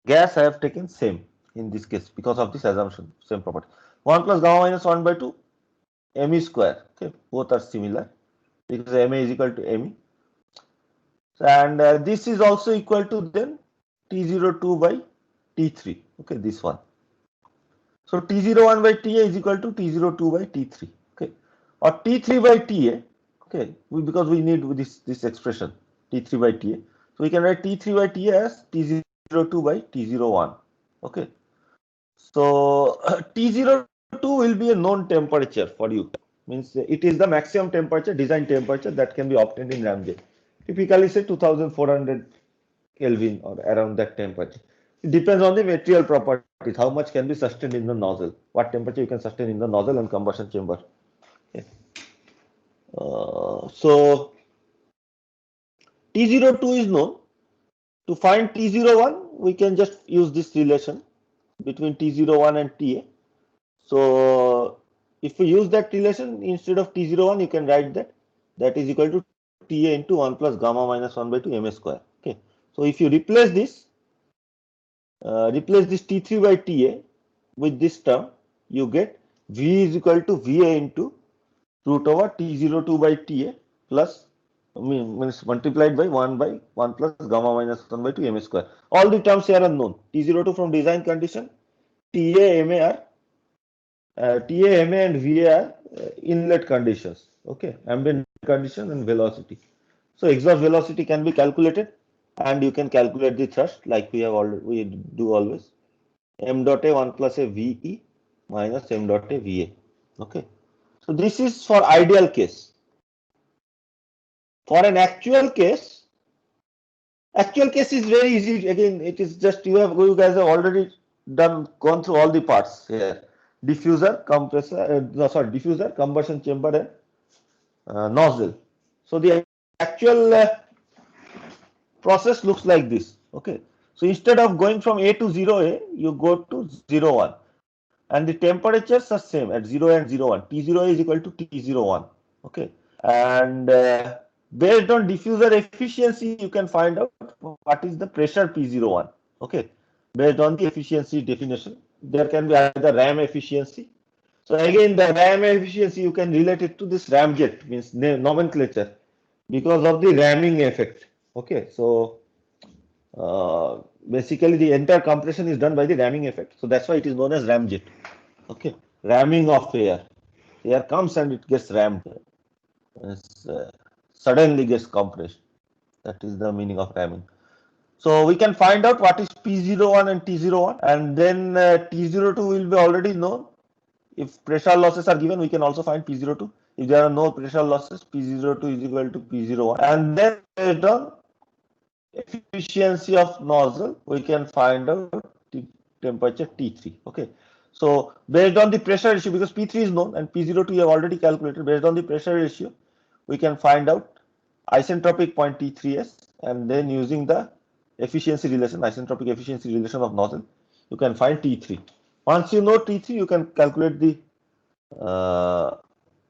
gas I have taken same in this case because of this assumption, same property. 1 plus gamma minus 1 by 2 Me square. Okay, both are similar because Ma is equal to Me. And this is also equal to then T02 by T3. Okay, this one. So T01 by Ta is equal to T02 by T3. Okay, or T3 by Ta. Okay, because we need this expression T3 by Ta. So we can write T3 by Ta as T02 by T01. Okay, so T02 will be a known temperature for you. Means it is the maximum temperature, design temperature that can be obtained in ramjet. Typically say 2400 Kelvin or around that temperature. It depends on the material properties, how much can be sustained in the nozzle, what temperature you can sustain in the nozzle and combustion chamber. Okay. So T02 is known. To find T01, we can just use this relation between T01 and Ta. So if we use that relation instead of T01, you can write that is equal to Ta into 1 plus gamma minus 1 by 2 Ma square. Okay. So if you replace this T3 by Ta with this term, you get V is equal to Va into root over T02 by Ta plus means multiplied by 1 plus gamma minus 1 by 2 M square. All the terms here are known. T02 from design condition, Ta, Ma are Ta, Ma and Va are inlet conditions. Okay, ambient condition and velocity. So exhaust velocity can be calculated and you can calculate the thrust like we do always. M dot A 1 plus a VE minus M dot A VA. Okay. So this is for ideal case. For an actual case is very easy. Again, it is just you guys have already gone through all the parts here. Diffuser, compressor, diffuser, combustion chamber, and nozzle. So the actual process looks like this. Okay. So instead of going from A to 0A, you go to 0, 1. And the temperatures are same at 0 and 0, 1. T0 is equal to T01. Okay. And based on diffuser efficiency, you can find out what is the pressure P01. Okay. Based on the efficiency definition, there can be either ram efficiency. So again, the ram efficiency, you can relate it to this ramjet, means nomenclature, because of the ramming effect. Okay. So basically the entire compression is done by the ramming effect. So that's why it is known as ramjet. Okay, ramming of air. Air comes and it gets rammed. Suddenly gets compressed. That is the meaning of ramming. So we can find out what is P01 and T01, and then T02 will be already known. If pressure losses are given, we can also find P02. If there are no pressure losses, P02 is equal to P01. And then based on efficiency of nozzle, we can find out the temperature T3. Okay. So based on the pressure ratio, because P3 is known and P02 we have already calculated, based on the pressure ratio, we can find out isentropic point T3s, and then using the efficiency relation, isentropic efficiency relation of nozzle, you can find T3. Once you know T3, you can calculate the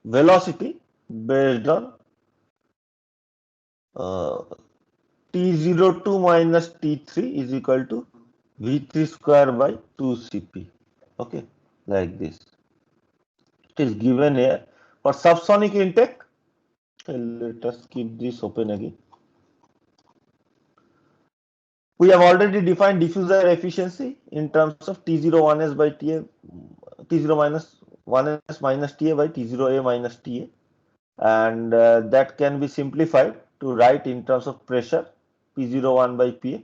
velocity based on T02 minus T3 is equal to V3 square by 2Cp. Okay, like this. It is given here for subsonic intake. Let us keep this open again. We have already defined diffuser efficiency in terms of T0 1s by TA, T0 minus 1s minus TA by T0A minus TA, and that can be simplified to write in terms of pressure P01 by PA,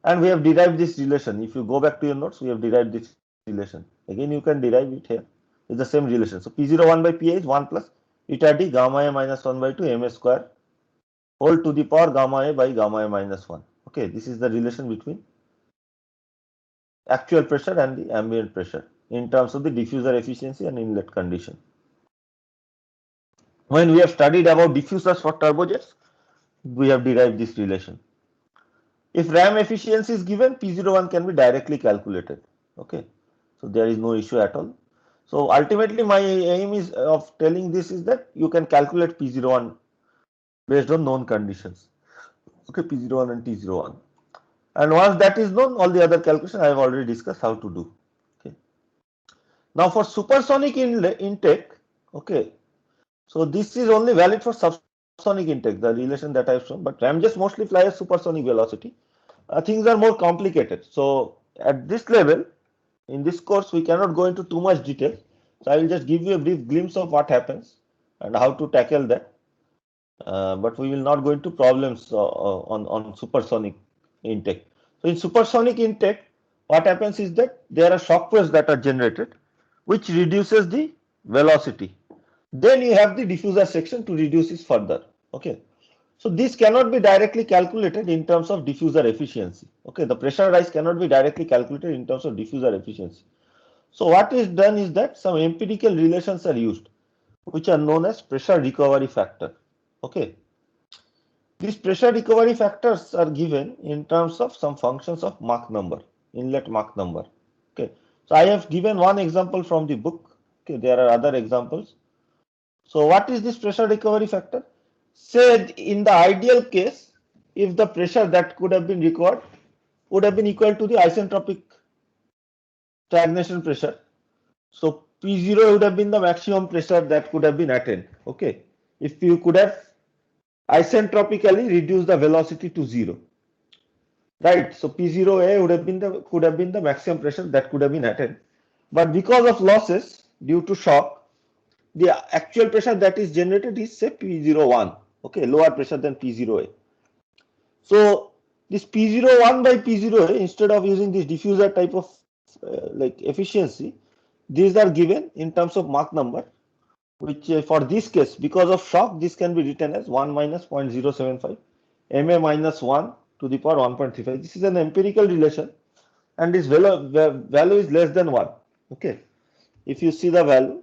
and we have derived this relation. If you go back to your notes, we have derived this relation. Again, you can derive it here. It's the same relation. So P01 by PA is 1 plus eta d gamma a minus 1 by 2 ma square whole to the power gamma a by gamma a minus 1. Okay, this is the relation between actual pressure and the ambient pressure in terms of the diffuser efficiency and inlet condition. When we have studied about diffusers for turbojets, we have derived this relation. If RAM efficiency is given, P01 can be directly calculated. Okay, so there is no issue at all. So ultimately, my aim is of telling this is that you can calculate P01 based on known conditions. Okay, P01 and T01. And once that is known, all the other calculations I have already discussed how to do. Okay. Now for supersonic intake, okay, so this is only valid for subsonic intake, the relation that I have shown, but ramjets mostly fly at supersonic velocity. Things are more complicated. So at this level, in this course, we cannot go into too much detail. So I will just give you a brief glimpse of what happens and how to tackle that. But we will not go into problems on supersonic intake. So in supersonic intake, what happens is that there are shock waves that are generated, which reduces the velocity. Then you have the diffuser section to reduce this further. Okay. So this cannot be directly calculated in terms of diffuser efficiency. Okay, the pressure rise cannot be directly calculated in terms of diffuser efficiency. So what is done is that some empirical relations are used, which are known as pressure recovery factor. Okay, these pressure recovery factors are given in terms of some functions of Mach number, inlet Mach number. Okay, so I have given one example from the book. Okay, there are other examples. So what is this pressure recovery factor? Say in the ideal case, if the pressure that could have been recovered would have been equal to the isentropic stagnation pressure. So P0 would have been the maximum pressure that could have been attained. Okay, if you could have isentropically reduced the velocity to 0, right? So P0A could have been the maximum pressure that could have been attained, but because of losses due to shock, the actual pressure that is generated is say P01, okay, lower pressure than P0A. So this P01 by P0A, instead of using this diffuser type of like efficiency, these are given in terms of Mach number, which for this case, because of shock, this can be written as 1 minus 0.075 ma minus 1 to the power 1.35. This is an empirical relation, and this value is less than 1. Okay, if you see the value,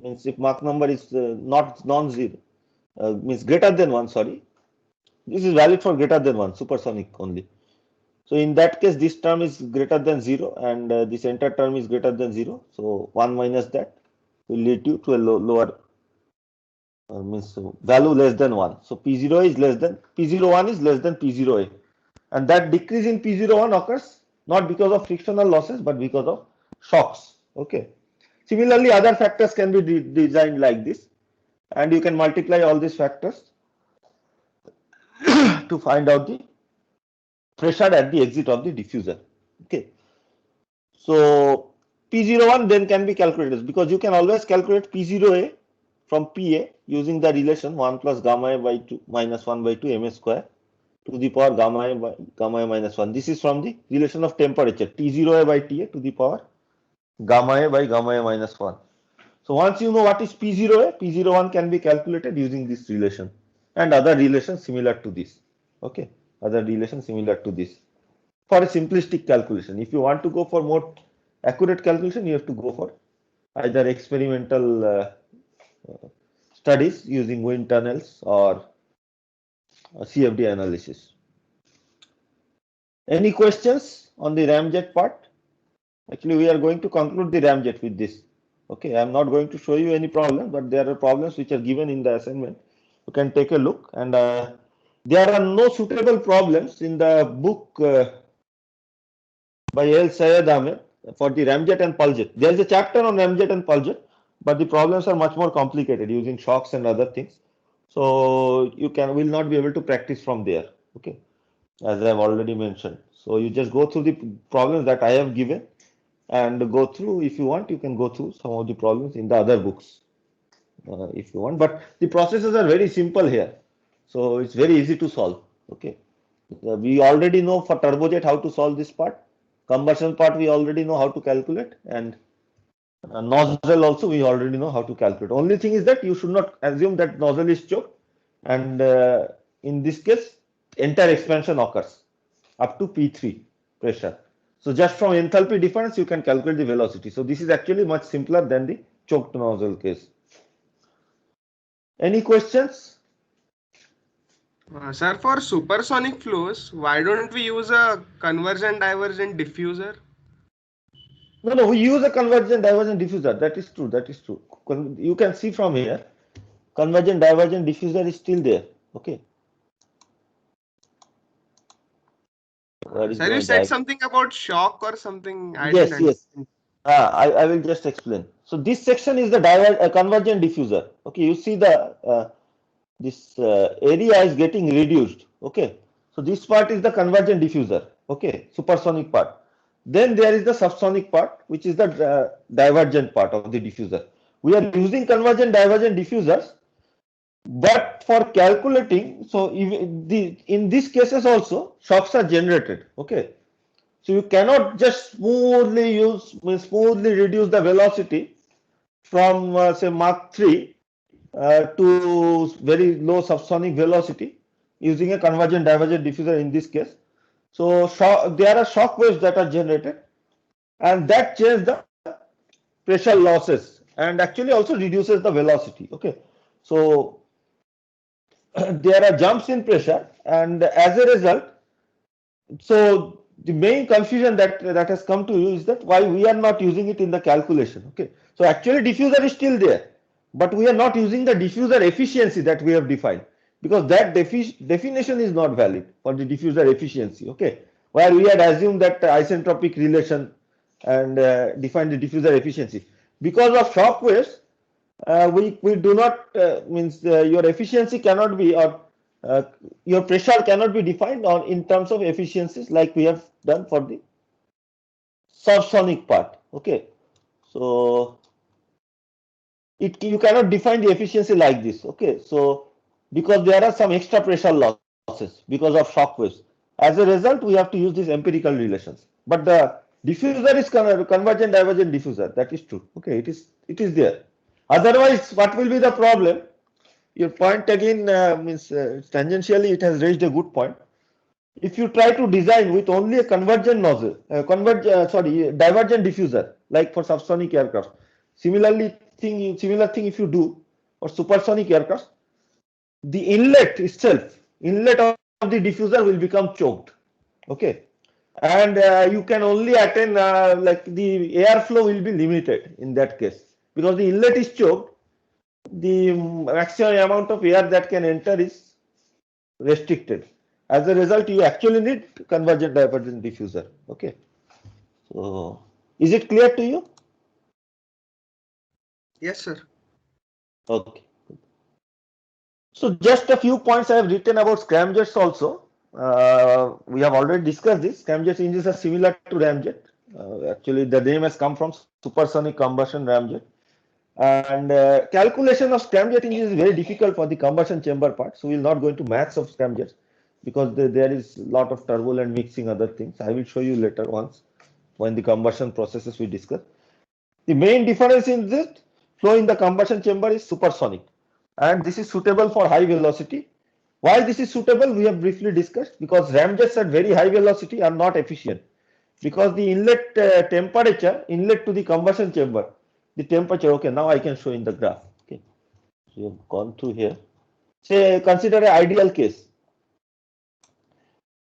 means if Mach number is not non-zero, means greater than 1, sorry, this is valid for greater than 1, supersonic only. So in that case, this term is greater than 0 and this entire term is greater than 0. So 1 minus that will lead you to a lower means value less than 1. So P0 is less than P01 is less than P0A, and that decrease in P01 occurs not because of frictional losses but because of shocks. Okay. Similarly, other factors can be designed like this, and you can multiply all these factors to find out the pressure at the exit of the diffuser. Okay. So P01 then can be calculated because you can always calculate P0A from PA using the relation 1 plus gamma A by 2 minus 1 by 2 ma square to the power gamma A by gamma A minus 1. This is from the relation of temperature T0A by TA to the power gamma A by gamma A minus 1. So once you know what is P0A, P01 can be calculated using this relation and other relations similar to this. Okay, other relations similar to this for a simplistic calculation. If you want to go for more accurate calculation, you have to go for either experimental studies using wind tunnels or CFD analysis. Any questions on the ramjet part? Actually, we are going to conclude the ramjet with this. Okay, I am not going to show you any problem, but there are problems which are given in the assignment. You can take a look, and there are no suitable problems in the book by L. Syed Ahmed for the ramjet and puljet. There is a chapter on ramjet and puljet, but the problems are much more complicated using shocks and other things. So you will not be able to practice from there. Okay, as I've already mentioned. So you just go through the problems that I have given and go through. If you want, you can go through some of the problems in the other books if you want. But the processes are very simple here, so it's very easy to solve. Okay, we already know for turbojet how to solve this part. Combustion part we already know how to calculate, and nozzle also we already know how to calculate. Only thing is that you should not assume that nozzle is choked, and in this case entire expansion occurs up to P3 pressure. So just from enthalpy difference you can calculate the velocity. So this is actually much simpler than the choked nozzle case. Any questions? Sir, for supersonic flows, why don't we use a convergent divergent diffuser? No, we use a convergent divergent diffuser. That is true. That is true. You can see from here, convergent divergent diffuser is still there. Okay. Sir, you said something about shock or something. I Yes, didn't yes. understand. I will just explain. So this section is the convergent diffuser. Okay, you see the this area is getting reduced. Okay, so this part is the convergent diffuser. Okay, supersonic part. Then there is the subsonic part, which is the divergent part of the diffuser. We are using convergent divergent diffusers, but for calculating, so in these cases also shocks are generated. Okay, so you cannot just smoothly reduce the velocity from say Mach 3 to very low subsonic velocity using a convergent divergent diffuser in this case. So there are shock waves that are generated, and that changes the pressure losses and actually also reduces the velocity. Okay, so there are jumps in pressure, and as a result, so the main confusion that has come to you is that why we are not using it in the calculation. Okay, so actually diffuser is still there, but we are not using the diffuser efficiency that we have defined, because that definition is not valid for the diffuser efficiency. Okay, where we had assumed that isentropic relation and defined the diffuser efficiency. Because of shock waves, we do not means your efficiency cannot be, or uh, your pressure cannot be defined on in terms of efficiencies like we have done for the subsonic part. Okay, so you cannot define the efficiency like this. Okay, so because there are some extra pressure losses because of shock waves, as a result we have to use these empirical relations. But the diffuser is convergent divergent diffuser. That is true. Okay, it is there. Otherwise, what will be the problem? Your point again means tangentially it has raised a good point. If you try to design with only a convergent nozzle, divergent diffuser, like for subsonic aircraft, similar thing if you do for supersonic aircraft, the inlet of the diffuser will become choked. Okay, and you can only attain like the airflow will be limited in that case, because the inlet is choked. The maximum amount of air that can enter is restricted. As a result, you actually need convergent divergent diffuser. Okay, so is it clear to you? Yes, sir. Okay. So just a few points I have written about scramjets also. We have already discussed this. Scramjet engines are similar to ramjet. Actually, the name has come from supersonic combustion ramjet. And calculation of scramjet engines is very difficult for the combustion chamber part. So we will not go into maths of scramjets because there is a lot of turbulent mixing other things. I will show you later once when the combustion processes we discuss. The main difference in this flow in the combustion chamber is supersonic, and this is suitable for high velocity. Why this is suitable we have briefly discussed, because ramjets at very high velocity are not efficient, because the inlet temperature, inlet to the combustion chamber, the temperature, okay, now I can show in the graph. Okay, so you have gone through here. Say consider an ideal case.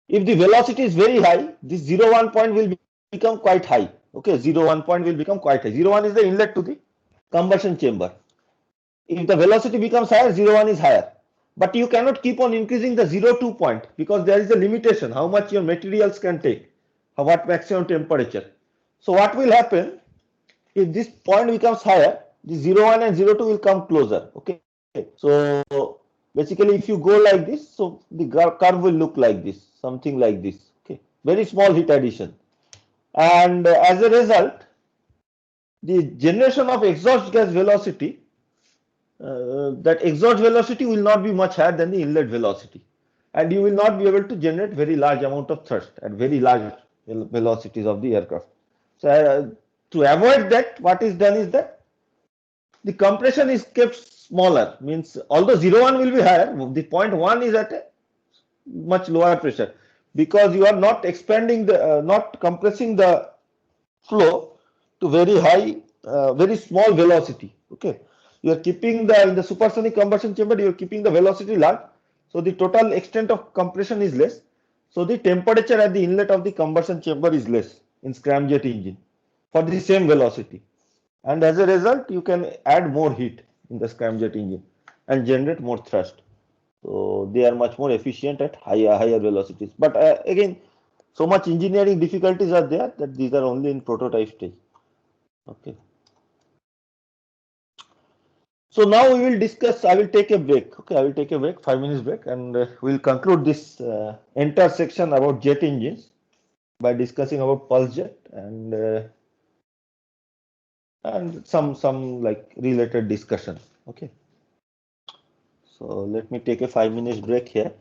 If the velocity is very high, this 0 1 point will become quite high. Okay, 0 1 point will become quite high. 0 1 is the inlet to the combustion chamber. If the velocity becomes higher, 0 1 is higher. But you cannot keep on increasing the 0 2 point, because there is a limitation how much your materials can take, what maximum temperature. So what will happen if this point becomes higher? The 0 1 and 0 2 will come closer. Okay, so Basically, if you go like this, so the curve will look like this, something like this. Okay, very small heat addition, and as a result, the generation of exhaust gas velocity, that exhaust velocity will not be much higher than the inlet velocity, and you will not be able to generate very large amount of thrust at very large velocities of the aircraft. So to avoid that, what is done is that the compression is kept smaller. Means although 0 1 will be higher, the point 1 is at a much lower pressure, because you are not expanding the not compressing the flow to very high, very small velocity. Okay, you are keeping the in the supersonic combustion chamber, you are keeping the velocity large, so the total extent of compression is less. So the temperature at the inlet of the combustion chamber is less in scramjet engine for the same velocity, and as a result, you can add more heat in the scramjet engine and generate more thrust. So they are much more efficient at higher velocities. But again, so much engineering difficulties are there that these are only in prototype stage. Okay. So now we will discuss. I will take a break. Okay, I will take a break, 5 minutes break, and we'll conclude this entire section about jet engines by discussing about pulse jet and some like related discussion. Okay. So let me take a 5 minutes break here.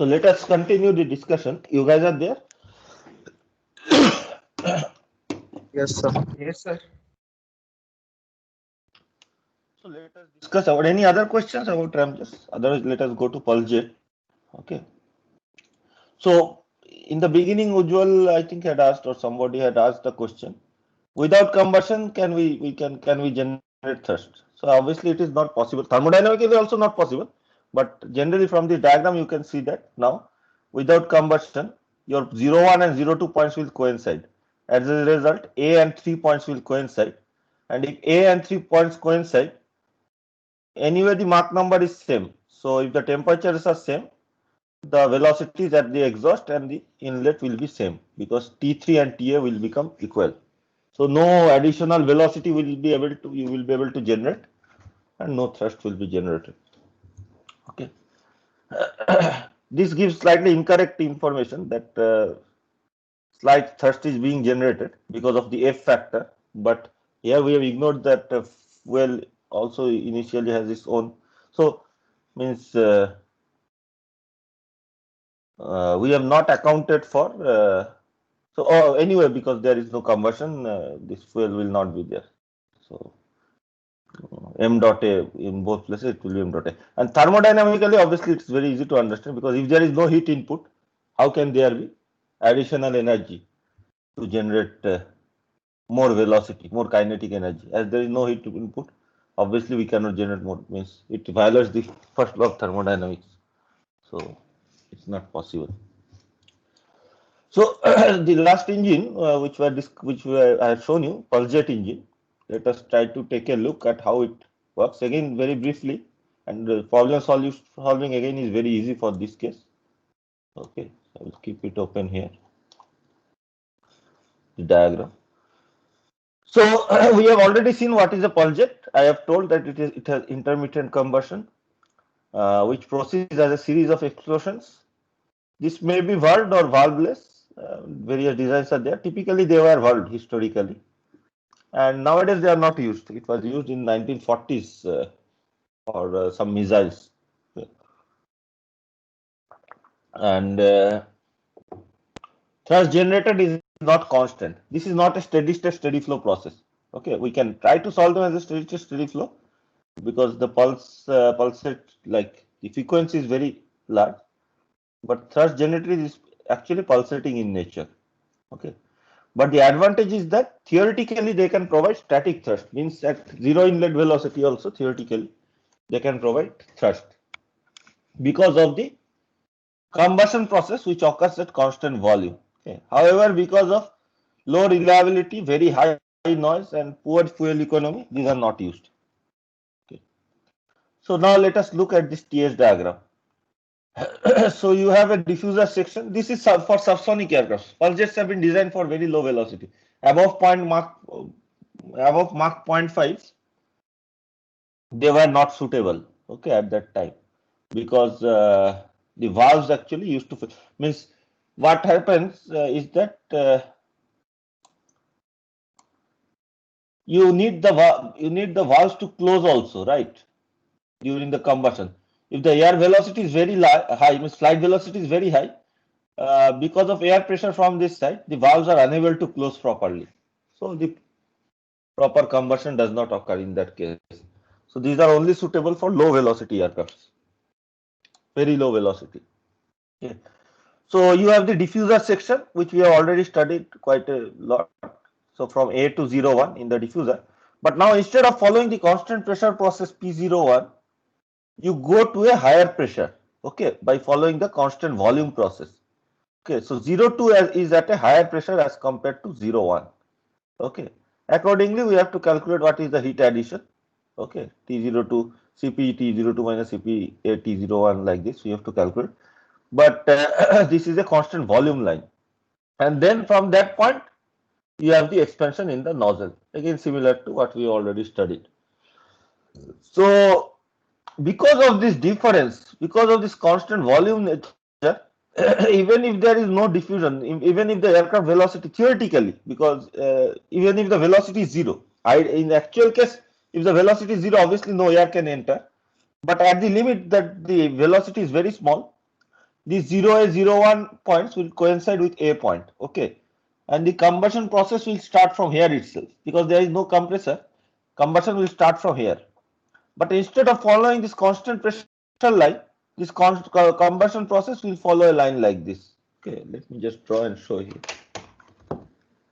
So let us continue the discussion. You guys are there? Yes, sir. Yes, sir. So let us discuss about any other questions about Ramjas. Otherwise, let us go to Pulse J. Okay. So in the beginning, Ujjwal, I think had asked, or somebody had asked the question: without combustion, can we generate thrust? So obviously, it is not possible. Thermodynamically, also not possible. But generally, from the diagram, you can see that now, without combustion, your 0, 1 and 0, 2 points will coincide. As a result, A and 3 points will coincide. And if A and 3 points coincide, anyway, the Mach number is same. So if the temperatures are same, the velocities at the exhaust and the inlet will be same because T3 and TA will become equal. So no additional velocity will be able to you will be able to generate, and no thrust will be generated. Okay. This gives slightly incorrect information that slight thrust is being generated because of the F factor, but here we have ignored that fuel also initially has its own. So means we have not accounted for. Anyway, because there is no combustion, this fuel will not be there. So m dot a in both places it will be m dot a. And thermodynamically, obviously, it's very easy to understand because if there is no heat input, how can there be additional energy to generate more velocity, more kinetic energy? As there is no heat input, obviously we cannot generate more. Means it violates the first law of thermodynamics. So it's not possible. So the last engine, I have shown you, pulse jet engine. Let us try to take a look at how it works again very briefly. And the problem solving again is very easy for this case. Okay, I will keep it open here. The diagram. So we have already seen what is a pulse jet. I have told that it has intermittent combustion, which proceeds as a series of explosions. This may be valved or valveless. Various designs are there. Typically, they were valved historically, and nowadays they are not used. It was used in 1940s for some missiles, and thrust generated is not constant. This is not a steady state, steady flow process. Okay, we can try to solve them as a steady state, steady flow because the pulse rate, like the frequency is very large, but thrust generated is actually pulsating in nature. Okay. But the advantage is that theoretically they can provide static thrust, means at zero inlet velocity also theoretically they can provide thrust because of the combustion process which occurs at constant volume. Okay. However, because of low reliability, very high noise and poor fuel economy, these are not used. Okay. So now let us look at this TS diagram. So you have a diffuser section. This is for subsonic aircraft. Pulse jets have been designed for very low velocity, above Mach 0.5. They were not suitable. Okay, at that time because the valves actually used to means what happens is that you need the valves to close also, right, during the combustion. If the air velocity is very high, means flight velocity is very high, because of air pressure from this side, the valves are unable to close properly. So the proper combustion does not occur in that case. So these are only suitable for low velocity aircrafts, very low velocity. Okay. So you have the diffuser section, which we have already studied quite a lot. So from A to 01 in the diffuser. But now instead of following the constant pressure process P01, you go to a higher pressure, okay, by following the constant volume process. Okay, so 02 is at a higher pressure as compared to 01. Okay, accordingly, we have to calculate what is the heat addition. Okay, T02, Cp T02 minus Cp T01, like this, we have to calculate. But this is a constant volume line. And then from that point, you have the expansion in the nozzle, again similar to what we already studied. So because of this difference, because of this constant volume nature, even if there is no diffusion, even if the aircraft velocity theoretically, because even if the velocity is zero, in the actual case, if the velocity is zero, obviously no air can enter. But at the limit that the velocity is very small, these 0A 01 points will coincide with A point. Okay. And the combustion process will start from here itself because there is no compressor. Combustion will start from here. But instead of following this constant pressure line, this combustion process will follow a line like this. Okay, let me just draw and show you. I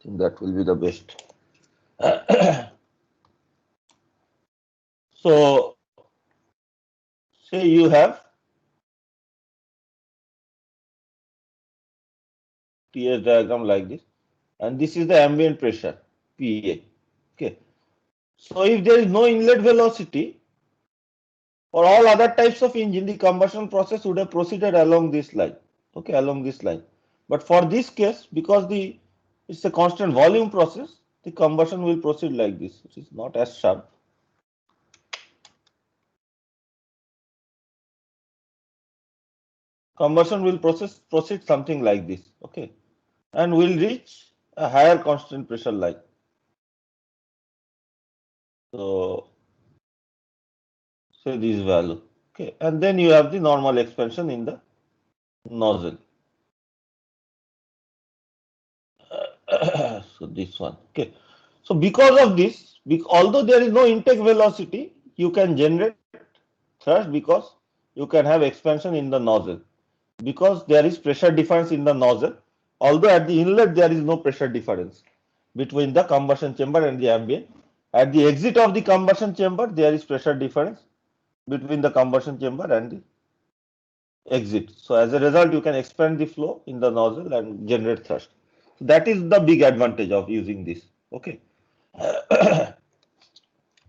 think that will be the best. So, say you have TS diagram like this, and this is the ambient pressure, PA. Okay. So, if there is no inlet velocity, for all other types of engine, the combustion process would have proceeded along this line. Okay, along this line. But for this case, because it's a constant volume process, the combustion will proceed like this, which is not as sharp. Combustion will proceed something like this. Okay, and will reach a higher constant pressure line. So, say this value. Okay, and then you have the normal expansion in the nozzle. So this one. Okay. So because of this, although there is no intake velocity, you can generate thrust because you can have expansion in the nozzle. Because there is pressure difference in the nozzle, although at the inlet there is no pressure difference between the combustion chamber and the ambient. At the exit of the combustion chamber, there is pressure difference between the combustion chamber and the exit. So as a result, you can expand the flow in the nozzle and generate thrust. That is the big advantage of using this. Okay.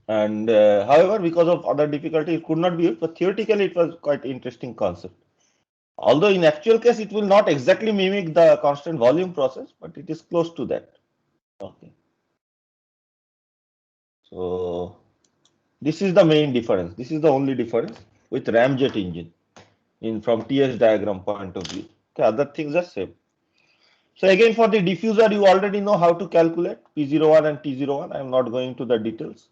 And however, because of other difficulty, it could not be used, but theoretically it was quite interesting concept. Although in actual case, it will not exactly mimic the constant volume process, but it is close to that. Okay. So this is the main difference. This is the only difference with ramjet engine in from TS diagram point of view. Okay, other things are same. So again, for the diffuser, you already know how to calculate P01 and T01. I am not going to the details.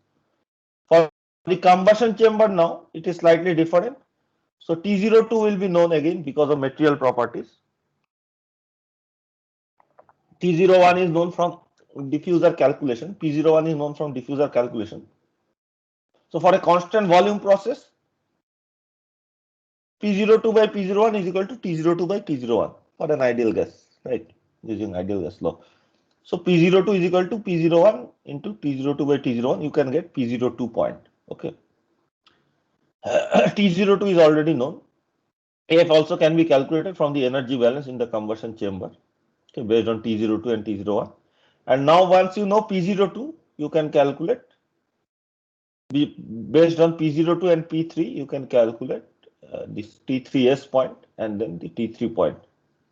For the combustion chamber now, it is slightly different. So T02 will be known again because of material properties. T01 is known from diffuser calculation. P01 is known from diffuser calculation. So for a constant volume process, P02 by P01 is equal to T02 by T01 for an ideal gas, right? Using ideal gas law. So P02 is equal to P01 into T02 by T01. You can get P02 point. Okay. T02 is already known. AF also can be calculated from the energy balance in the combustion chamber, okay, based on T02 and T01. And now once you know P02, you can calculate based on P02 and P3, you can calculate this T3S point and then the T3 point.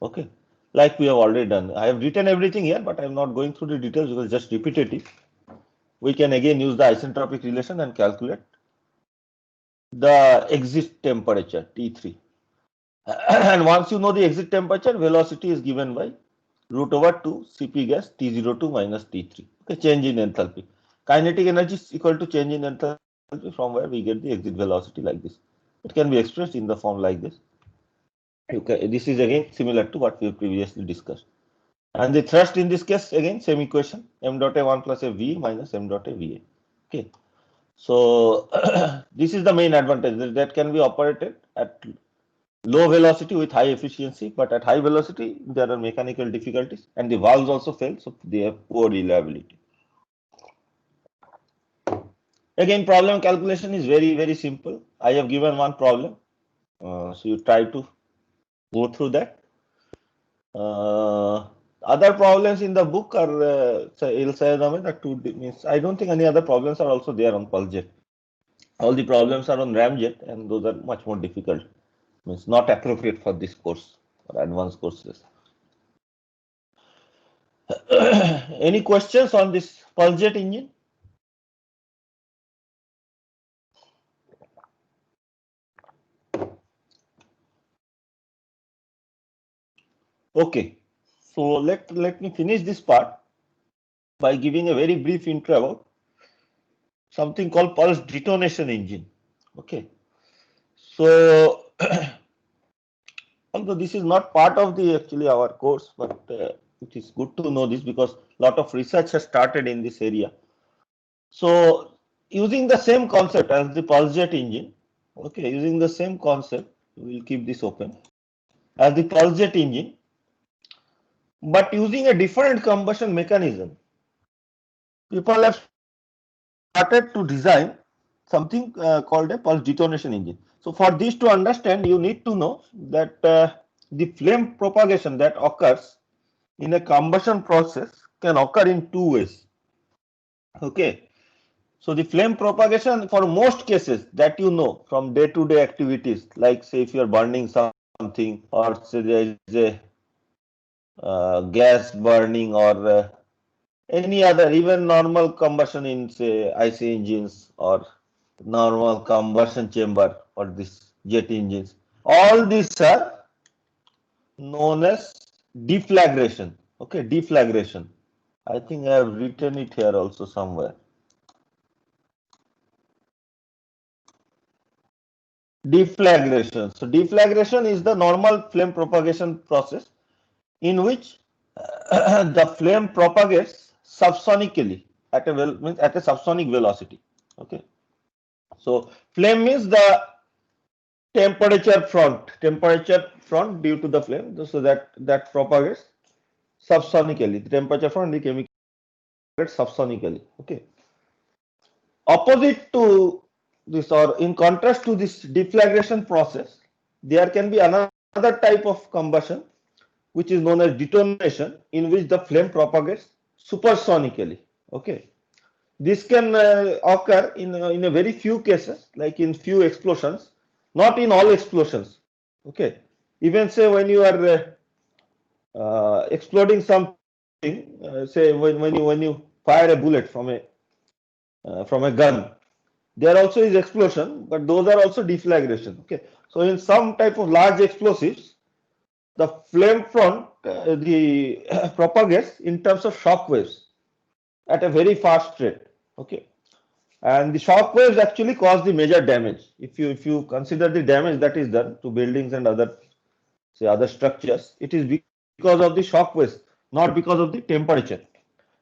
Okay, like we have already done. I have written everything here, but I am not going through the details because it's just repetitive. We can again use the isentropic relation and calculate the exit temperature T3. And once you know the exit temperature, velocity is given by root over 2 Cp gas T02 minus T3. Okay, change in enthalpy. Kinetic energy is equal to change in enthalpy from where we get the exit velocity like this. It can be expressed in the form like this. This is again similar to what we previously discussed. And the thrust in this case, again, same equation, m dot a 1 plus a v minus m dot a va. Okay. So this is the main advantage that can be operated at low velocity with high efficiency, but at high velocity there are mechanical difficulties and the valves also fail, so they have poor reliability. Again, problem calculation is very simple. I have given one problem, so you try to go through that. Other problems in the book are means I don't think any other problems are also there on Puljet. All the problems are on Ramjet, and those are much more difficult. Means not appropriate for this course or advanced courses. Any questions on this Puljet engine? Okay, so let me finish this part by giving a very brief intro about something called pulse detonation engine. Okay, so although this is not part of the actually our course, but it is good to know this because a lot of research has started in this area. So using the same concept as the pulse jet engine, okay, using the same concept, we will keep this open as the pulse jet engine, but using a different combustion mechanism. People have started to design something called a pulse detonation engine. So for this to understand, you need to know that the flame propagation that occurs in a combustion process can occur in two ways. Okay. So the flame propagation for most cases that you know from day-to-day activities, like say if you are burning something or say there is a gas burning or any other, even normal combustion in say IC engines or normal combustion chamber or this jet engines, all these are known as deflagration. Okay, deflagration. I think I have written it here also somewhere. Deflagration. So deflagration is the normal flame propagation process in which the flame propagates subsonically at a means at a subsonic velocity. Okay. So flame means the temperature front due to the flame, so that propagates subsonically. The temperature front the chemical propagates subsonically. Okay. Opposite to this, or in contrast to this deflagration process, there can be another type of combustion which is known as detonation, in which the flame propagates supersonically. Okay, this can occur in a very few cases, like in few explosions, not in all explosions. Okay, even say when you are exploding something, say when you fire a bullet from a gun, there also is explosion, but those are also deflagration. Okay, so in some type of large explosives, the flame front the propagates in terms of shock waves at a very fast rate. Okay, and the shock waves actually cause the major damage. If you consider the damage that is done to buildings and other say other structures, it is because of the shock waves, not because of the temperature.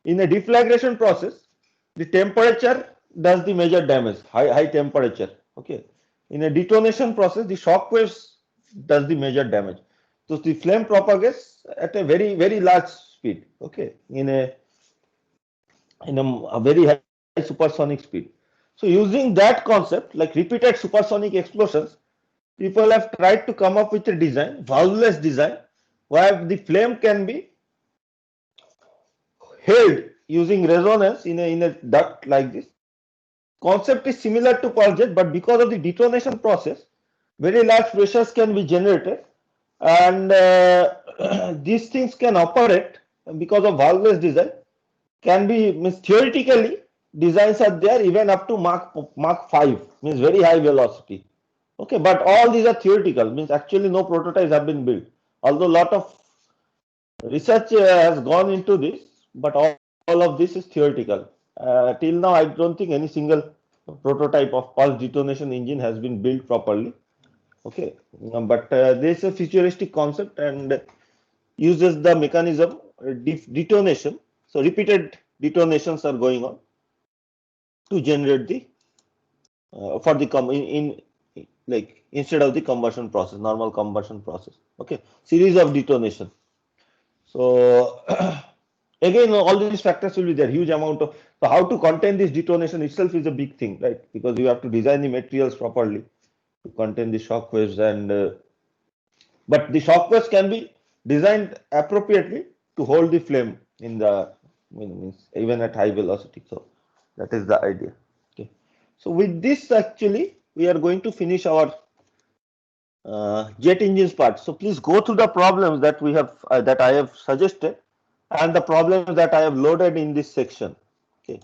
In a deflagration process, the temperature does the major damage, high temperature. Okay, in a detonation process, the shock waves does the major damage. So the flame propagates at a very large speed. Okay, in a very high supersonic speed. So using that concept, like repeated supersonic explosions, people have tried to come up with a design, valveless design, where the flame can be held using resonance in a duct like this. Concept is similar to pulse jet, but because of the detonation process, very large pressures can be generated, and these things can operate because of valveless design. Can be means theoretically designs are there even up to Mach 5, means very high velocity. Okay, but all these are theoretical, means actually no prototypes have been built. Although a lot of research has gone into this, but all of this is theoretical. Till now, I don't think any single prototype of pulse detonation engine has been built properly. Okay, but this is a futuristic concept and uses the mechanism detonation. So repeated detonations are going on to generate the for the like instead of the combustion process, normal combustion process. Okay, series of detonation. So again, all these factors will be there. Huge amount of, so how to contain this detonation itself is a big thing, right? Because you have to design the materials properly to contain the shock waves, and but the shock waves can be designed appropriately to hold the flame in the means even at high velocity. So that is the idea. Okay. So with this, actually, we are going to finish our jet engines part. So please go through the problems that we have that I have suggested, and the problems that I have loaded in this section. Okay,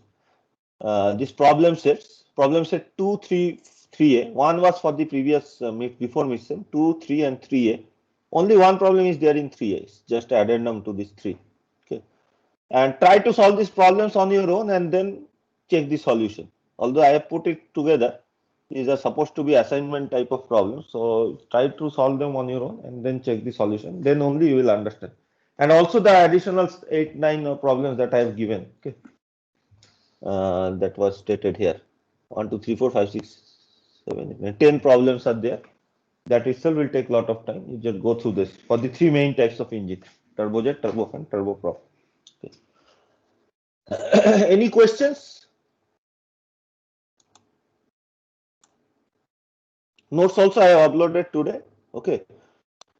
this problem set 2, 3, 3a. One was for the previous before midterm, 2, 3, and 3a. Only one problem is there in 3a. It's just addendum to this 3. Okay, and try to solve these problems on your own and then check the solution. Although I have put it together, These are supposed to be assignment type of problems. So try to solve them on your own and then check the solution. Then only you will understand. And also the additional 8, 9 problems that I have given. Okay. That was stated here. 1, 2, 3, 4, 5, 6, 7, 10 problems are there. That itself will take a lot of time. You just go through this for the 3 main types of engine: turbojet, turbofan, turboprop. Okay. Any questions? Notes also I have uploaded today. Okay.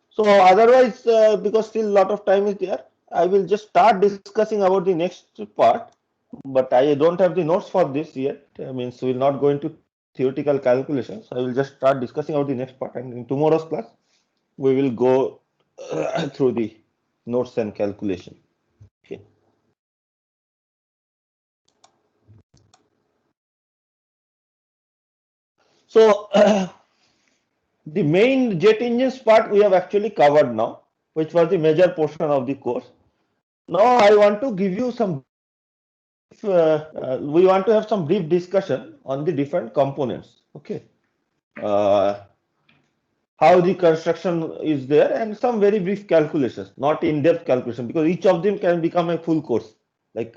So otherwise, because still a lot of time is there, I will just start discussing about the next part. But I don't have the notes for this yet. I mean, so we'll not go into theoretical calculations. I will just start discussing about the next part, and in tomorrow's class, we will go through the notes and calculation. Okay. So the main jet engines part we have actually covered now, which was the major portion of the course. Now I want to give you some we want to have some brief discussion on the different components. Okay. How the construction is there and some very brief calculations, not in-depth calculation, because each of them can become a full course. Like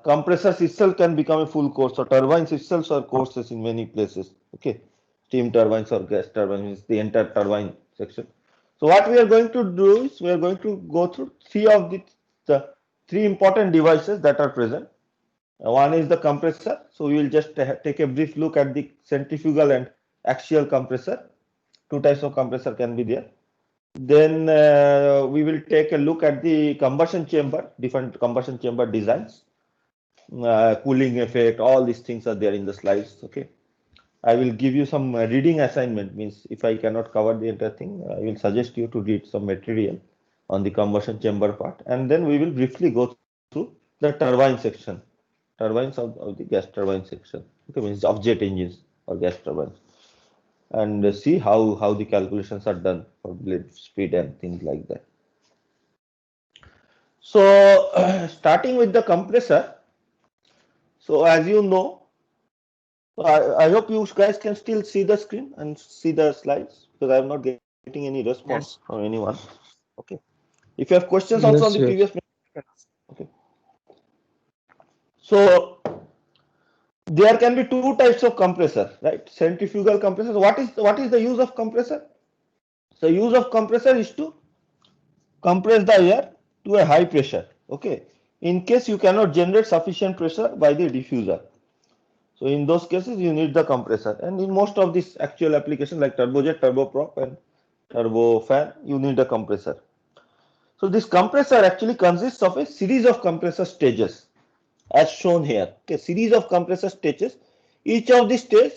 compressors itself can become a full course, or turbines itself are courses in many places. Okay. Steam turbines or gas turbines, the entire turbine section. So what we are going to do is we are going to go through the three important devices that are present. One is the compressor. So we will just take a brief look at the centrifugal and axial compressor. Two types of compressor can be there. Then we will take a look at the combustion chamber, different combustion chamber designs, cooling effect, all these things are there in the slides. Okay. I will give you some reading assignment, means if I cannot cover the entire thing, I will suggest you to read some material on the combustion chamber part, and then we will briefly go through the turbine section, turbines of the gas turbine section, okay, means of jet engines or gas turbines, and see how the calculations are done for blade speed and things like that. So starting with the compressor, so as you know, I hope you guys can still see the screen and see the slides, because I'm not getting any response Yes. from anyone. Okay. If you have questions also on Yes, the yes. previous. Okay. So there can be two types of compressor, right? Centrifugal compressor. What is the use of compressor? The use of compressor is to compress the air to a high pressure. Okay. In case you cannot generate sufficient pressure by the diffuser. So in those cases, you need the compressor. And in most of these actual applications like turbojet, turboprop, and turbofan, you need a compressor. So this compressor actually consists of a series of compressor stages, as shown here. Okay, series of compressor stages. Each of the stage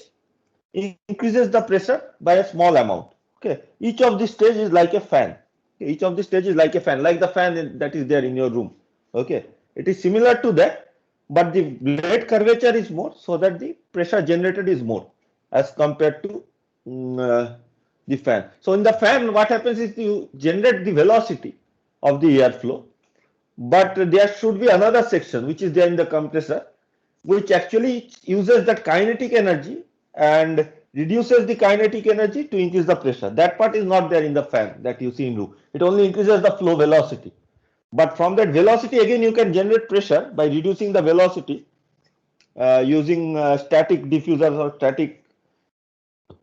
increases the pressure by a small amount. Okay, each of the stage is like a fan. Okay, each of the stage is like a fan, like the fan that is there in your room. Okay, it is similar to that, but the blade curvature is more, so that the pressure generated is more as compared to the fan. So in the fan, what happens is you generate the velocity of the airflow, but there should be another section which is there in the compressor, which actually uses that kinetic energy and reduces the kinetic energy to increase the pressure. That part is not there in the fan that you see in room. It only increases the flow velocity. But from that velocity, again, you can generate pressure by reducing the velocity using static diffusers or static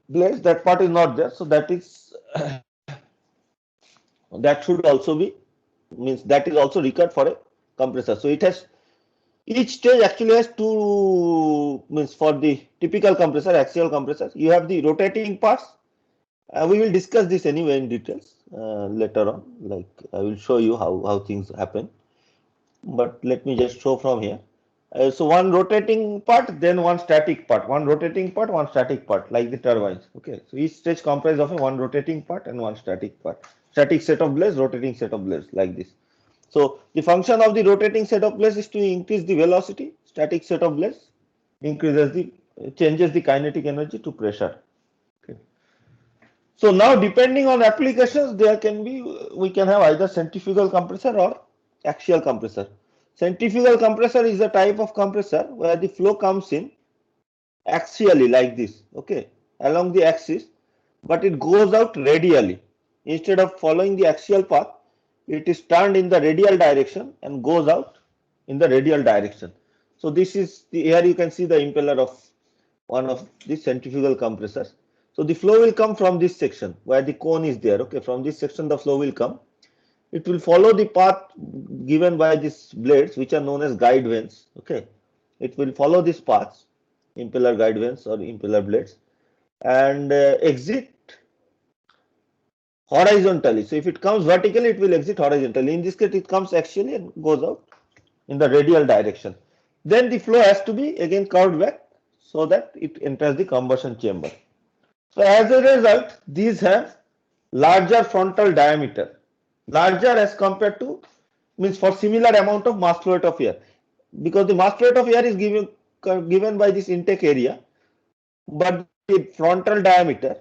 blades. That part is not there. So that is that should also be, means that is also required for a compressor. So it has, each stage actually has two, means for the typical compressor, axial compressor, you have the rotating parts. We will discuss this anyway in details later on. Like I will show you how things happen. But let me just show from here. So one rotating part, then one static part, one rotating part, one static part, like the turbines. Okay, so each stage comprises of a one rotating part and one static part. Static set of blades, rotating set of blades, like this. So the function of the rotating set of blades is to increase the velocity. Static set of blades changes the kinetic energy to pressure. Okay. So now depending on applications, we can have either centrifugal compressor or axial compressor. Centrifugal compressor is a type of compressor where the flow comes in axially like this, okay, along the axis, but it goes out radially. Instead of following the axial path, it is turned in the radial direction and goes out in the radial direction. So this is the, here you can see the impeller of one of the centrifugal compressors. So the flow will come from this section where the cone is there. Okay, from this section the flow will come. It will follow the path given by these blades, which are known as guide vanes. Okay, it will follow these paths, impeller guide vanes or impeller blades, and exit horizontally. So if it comes vertically, it will exit horizontally. In this case, it comes axially and goes out in the radial direction. Then the flow has to be again curved back so that it enters the combustion chamber. So as a result, these have larger frontal diameter, larger as compared to, means for similar amount of mass flow rate of air, because the mass flow rate of air is given by this intake area, but the frontal diameter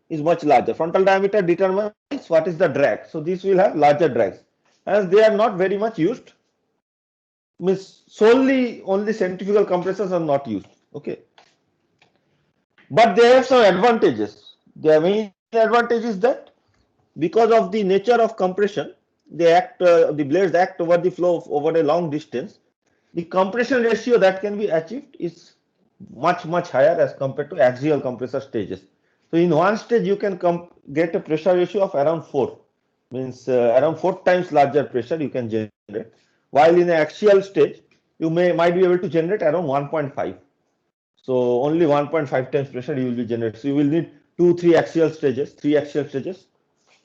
is much larger. Frontal diameter determines what is the drag. So this will have larger drags, as they are not very much used, means solely only centrifugal compressors are not used. Okay, but they have some advantages. Their main advantage is that because of the nature of compression, the blades act over the flow over a long distance. The compression ratio that can be achieved is much higher as compared to axial compressor stages. So in one stage you can get a pressure ratio of around 4, means around 4 times larger pressure you can generate, while in an axial stage you might be able to generate around 1.5. So only 1.5 times pressure you will be generated. So you will need 3 axial stages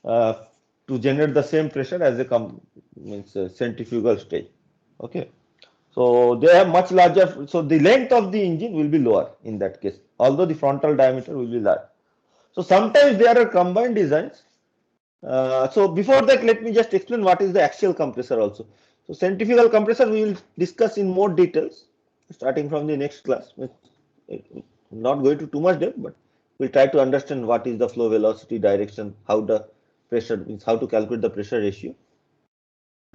uh, to generate the same pressure as a centrifugal stage. Okay. So they have much larger, so the length of the engine will be lower in that case, although the frontal diameter will be large. So sometimes there are combined designs. So before that, let me just explain what is the axial compressor also. So centrifugal compressor we will discuss in more details starting from the next class. Not going to too much depth, but we'll try to understand what is the flow velocity direction, how the pressure means, how to calculate the pressure ratio.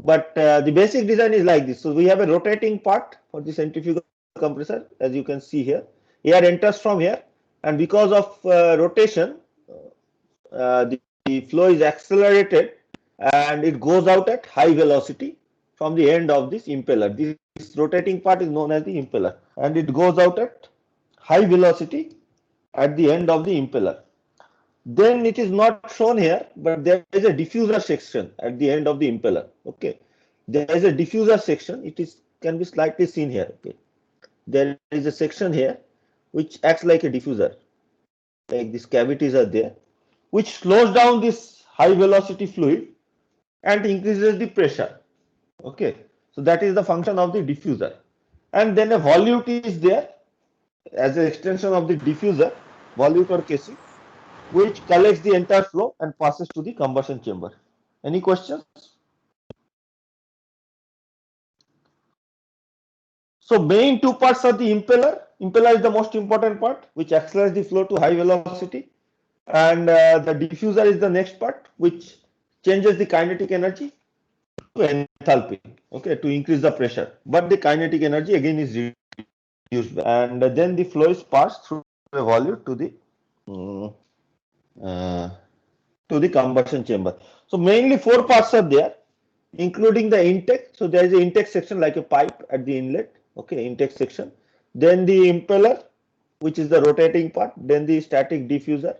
But the basic design is like this. So we have a rotating part for the centrifugal compressor, as you can see here. Air enters from here, and because of rotation, the flow is accelerated and it goes out at high velocity from the end of this impeller. This rotating part is known as the impeller, and it goes out at high velocity at the end of the impeller. Then it is not shown here, but there is a diffuser section at the end of the impeller. Okay, there is a diffuser section. It is can be slightly seen here. Okay, there is a section here which acts like a diffuser, like these cavities are there, which slows down this high velocity fluid and increases the pressure. Okay, so that is the function of the diffuser. And then a volute is there as an extension of the diffuser, volute or casing, which collects the entire flow and passes to the combustion chamber. Any questions? So main two parts are the impeller. Impeller is the most important part, which accelerates the flow to high velocity, and the diffuser is the next part, which changes the kinetic energy to enthalpy, okay, to increase the pressure. But the kinetic energy again is reduced, and then the flow is passed through a volute to the combustion chamber. So mainly 4 parts are there, including the intake. So there is an intake section like a pipe at the inlet. Okay, intake section. Then the impeller, which is the rotating part. Then the static diffuser.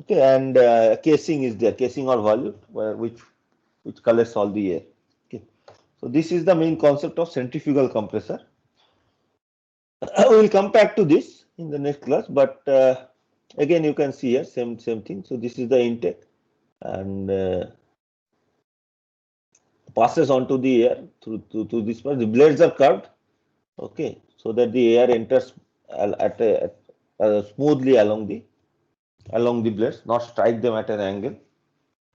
Okay, and casing is there, casing or volute, which collects all the air. Okay, so this is the main concept of centrifugal compressor. We will come back to this in the next class, but again you can see here same thing. So this is the intake, and passes onto the air through this part. The blades are curved, okay, so that the air enters smoothly along the blades, not strike them at an angle,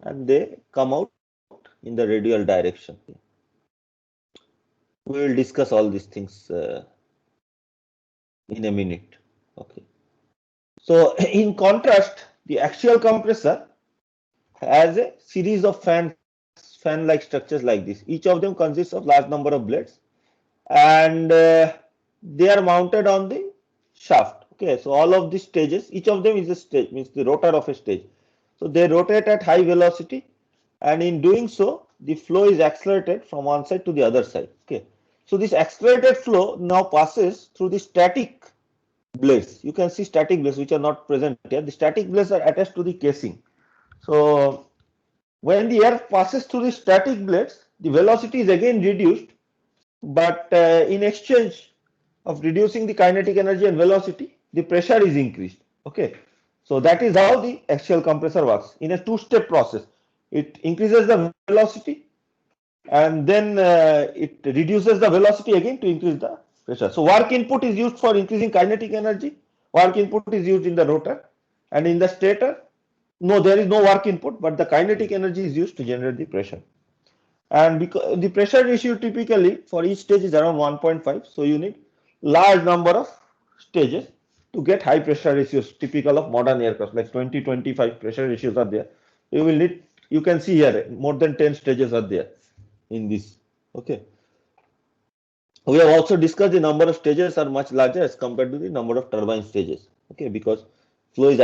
and they come out in the radial direction. We will discuss all these things in a minute. Okay. So in contrast, the axial compressor has a series of fan-like structures like this. Each of them consists of large number of blades, and they are mounted on the shaft. Okay, so all of these stages, each of them is a stage, means the rotor of a stage. So they rotate at high velocity, and in doing so, the flow is accelerated from one side to the other side. Okay, so this accelerated flow now passes through the static blades. You can see static blades which are not present here. The static blades are attached to the casing. So when the air passes through the static blades, the velocity is again reduced, but in exchange of reducing the kinetic energy and velocity, the pressure is increased. Okay, so that is how the axial compressor works in a two-step process. It increases the velocity, and then it reduces the velocity again to increase the pressure. So work input is used for increasing kinetic energy. Work input is used in the rotor, and in the stator, no, there is no work input, but the kinetic energy is used to generate the pressure. And because the pressure ratio typically for each stage is around 1.5, so you need large number of stages to get high pressure ratios typical of modern aircraft, like 20-25 pressure ratios are there. You will need, you can see here more than 10 stages are there in this. Okay, we have also discussed the number of stages are much larger as compared to the number of turbine stages. Okay, because flow is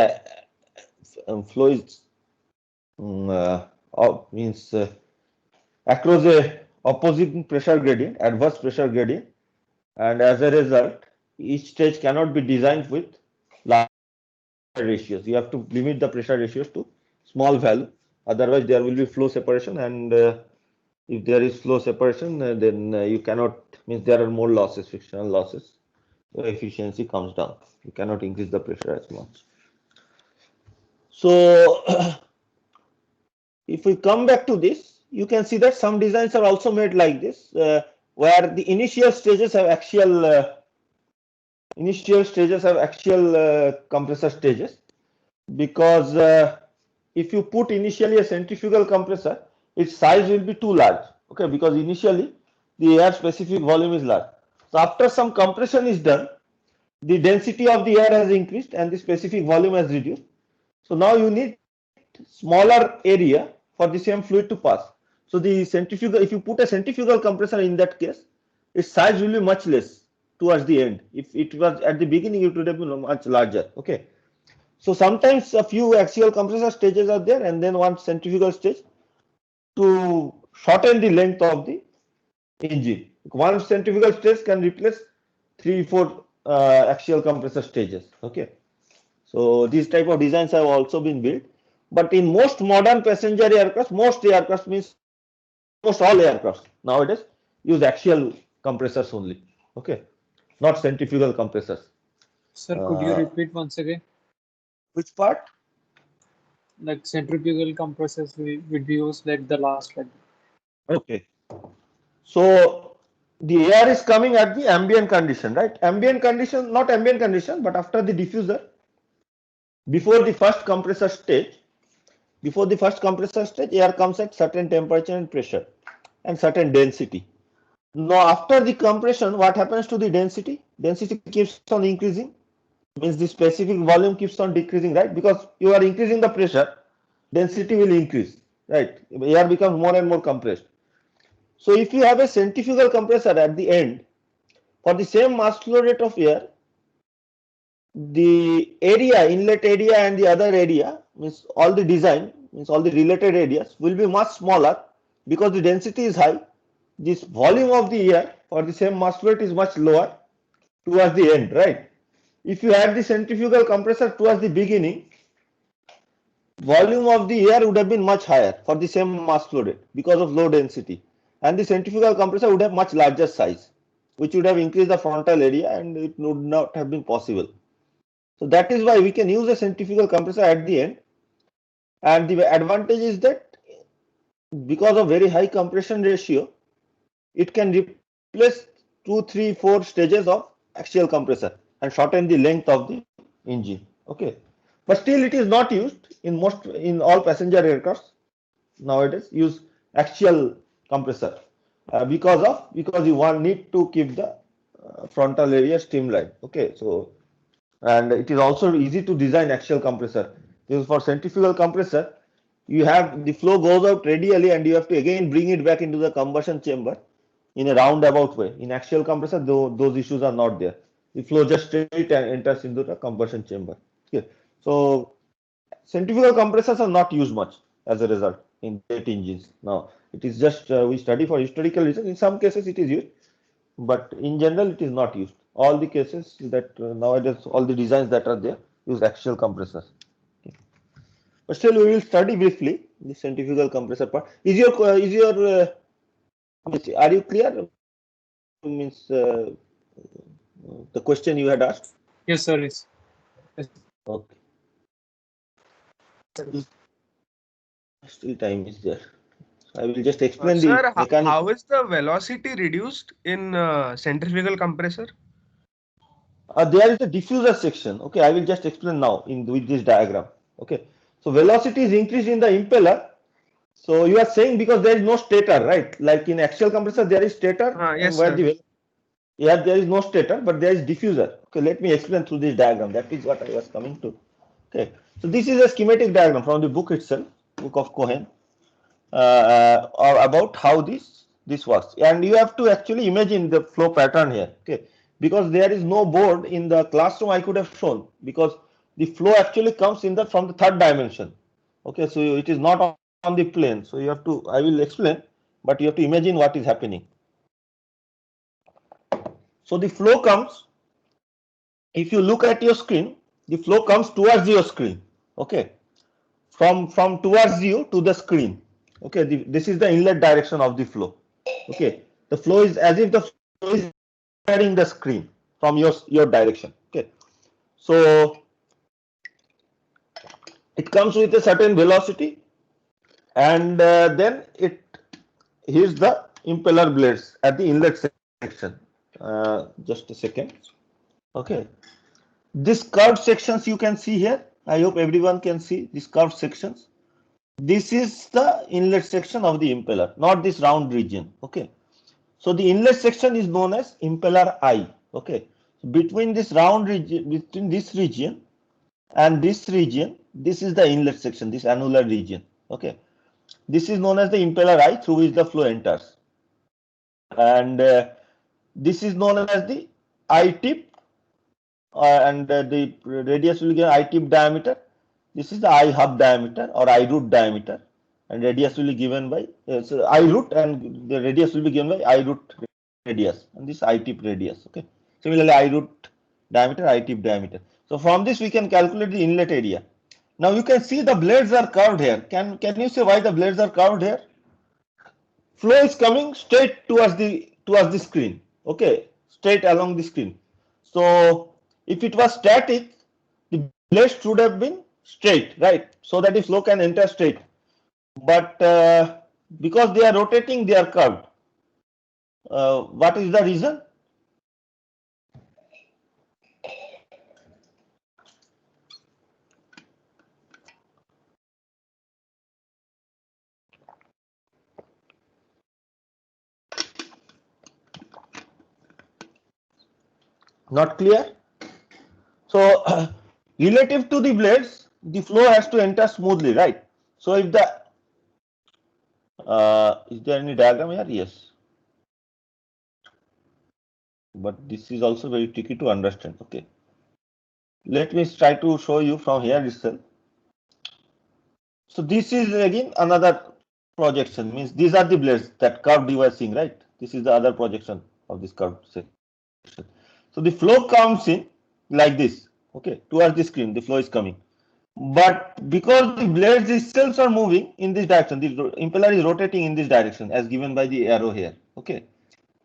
flow is means across a opposing pressure gradient, adverse pressure gradient, and as a result, each stage cannot be designed with large ratios. You have to limit the pressure ratios to small value. Otherwise, there will be flow separation, and if there is flow separation, then you cannot, means there are more losses, frictional losses. So efficiency comes down. You cannot increase the pressure as much. So if we come back to this, you can see that some designs are also made like this, where the initial stages have axial compressor stages, because if you put initially a centrifugal compressor, its size will be too large. Okay, because initially the air specific volume is large. So after some compression is done, the density of the air has increased and the specific volume has reduced. So now you need smaller area for the same fluid to pass. So the centrifugal, if you put a centrifugal compressor in that case, its size will be much less towards the end. If it was at the beginning, it would have been much larger. Okay. So sometimes a few axial compressor stages are there, and then one centrifugal stage to shorten the length of the engine. One centrifugal stage can replace 3-4 axial compressor stages. Okay. So these type of designs have also been built. But in most modern passenger aircraft, most aircraft means most all aircraft nowadays use axial compressors only. Okay, not centrifugal compressors. Sir, could you repeat once again? Which part? Like centrifugal compressors we would use like the last like. Okay. So the air is coming at the ambient condition, right? Ambient condition, not ambient condition, but after the diffuser, before the first compressor stage, air comes at certain temperature and pressure and certain density. Now, after the compression, what happens to the density? Density keeps on increasing, means the specific volume keeps on decreasing, right? Because you are increasing the pressure, density will increase, right? Air becomes more and more compressed. So, if you have a centrifugal compressor at the end, for the same mass flow rate of air, the area, inlet area and the other area, means all the design, means all the related areas will be much smaller because the density is high. This volume of the air for the same mass flow rate is much lower towards the end, right? If you had the centrifugal compressor towards the beginning, volume of the air would have been much higher for the same mass flow rate because of low density, and the centrifugal compressor would have much larger size, which would have increased the frontal area, and it would not have been possible. So that is why we can use a centrifugal compressor at the end, and the advantage is that because of very high compression ratio, it can replace 2, 3, 4 stages of axial compressor and shorten the length of the engine. Okay, but still it is not used in all passenger aircrafts nowadays use axial compressor because you need to keep the frontal area streamlined. Okay, so and it is also easy to design axial compressor because for centrifugal compressor you have the flow goes out radially and you have to again bring it back into the combustion chamber in a roundabout way. In axial compressor, those issues are not there. The flow just straight and enters into the combustion chamber. Okay. So centrifugal compressors are not used much as a result in jet engines. Now it is just we study for historical reasons. In some cases it is used, but in general it is not used. All the cases that nowadays, all the designs that are there use axial compressors. Okay. But still we will study briefly the centrifugal compressor part. Are you clear? Means the question you had asked. Yes, sir. Yes. Okay. Still time is there. I will just explain the Sir, mechanics. how is the velocity reduced in centrifugal compressor? There is a diffuser section. Okay, I will just explain now with this diagram. Okay, so velocity is increased in the impeller. So you are saying because there is no stator, right? Like in axial compressor, there is stator, and Yes, where sir. there is no stator, but there is diffuser. Okay, let me explain through this diagram. That is what I was coming to. Okay, so this is a schematic diagram from the book itself, book of Cohen, about how this works, and you have to actually imagine the flow pattern here. Okay, because there is no board in the classroom, I could have shown, because the flow actually comes in the from the third dimension. Okay, so it is not on the plane, so you have to, I will explain, but you have to imagine what is happening. So the flow comes, if you look at your screen, the flow comes towards your screen. Okay, from towards you to the screen. Okay, this is the inlet direction of the flow. Okay, the flow is as if the flow is entering the screen from your direction. Okay, so it comes with a certain velocity, and then it hits the impeller blades at the inlet section. Just a second. Okay, this curved sections you can see here. I hope everyone can see these curved sections. This is the inlet section of the impeller, not this round region. Okay, so the inlet section is known as impeller eye. Okay, so between this round region, between this region and this region, this is the inlet section, this annular region. Okay, this is known as the impeller eye through which the flow enters, and this is known as the eye tip, and the radius will be eye tip diameter. This is the eye hub diameter or eye root diameter, and radius will be given by so eye root, and the radius will be given by eye root radius, and this eye tip radius. Okay, similarly eye root diameter, eye tip diameter. So from this we can calculate the inlet area. Now you can see the blades are curved here. Can you say why the blades are curved here? Flow is coming straight towards the screen. Okay, straight along the screen. So if it was static, the blades should have been straight, right? So that the flow can enter straight. But because they are rotating, they are curved. What is the reason? Not clear? So relative to the blades, the flow has to enter smoothly, right? So if the is there any diagram here? Yes. But this is also very tricky to understand. Okay. Let me try to show you from here itself. So this is again another projection, means these are the blades that curved you are seeing, right? This is the other projection of this curved section. So the flow comes in like this, okay, towards the screen, the flow is coming. But because the blades itself are moving in this direction, the impeller is rotating in this direction as given by the arrow here, okay.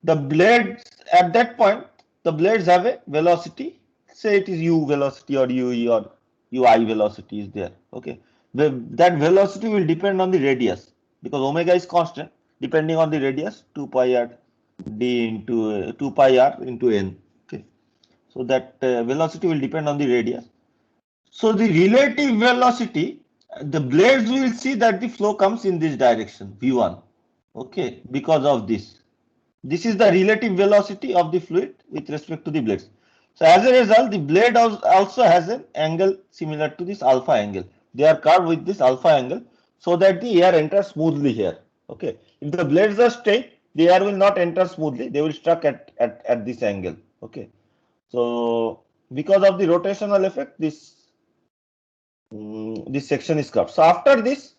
The blades at that point, the blades have a velocity, say it is u velocity or ue or ui velocity is there, okay. That velocity will depend on the radius because omega is constant depending on the radius, 2 pi r d into 2 pi r into n, okay. So that velocity will depend on the radius. So the relative velocity, the blades will see that the flow comes in this direction v1, okay, because of this. This is the relative velocity of the fluid with respect to the blades. So as a result, the blade also has an angle similar to this alpha angle. They are curved with this alpha angle so that the air enters smoothly here. Okay. If the blades are straight, the air will not enter smoothly. They will stuck at this angle. Okay. So because of the rotational effect, this section is curved. So after this,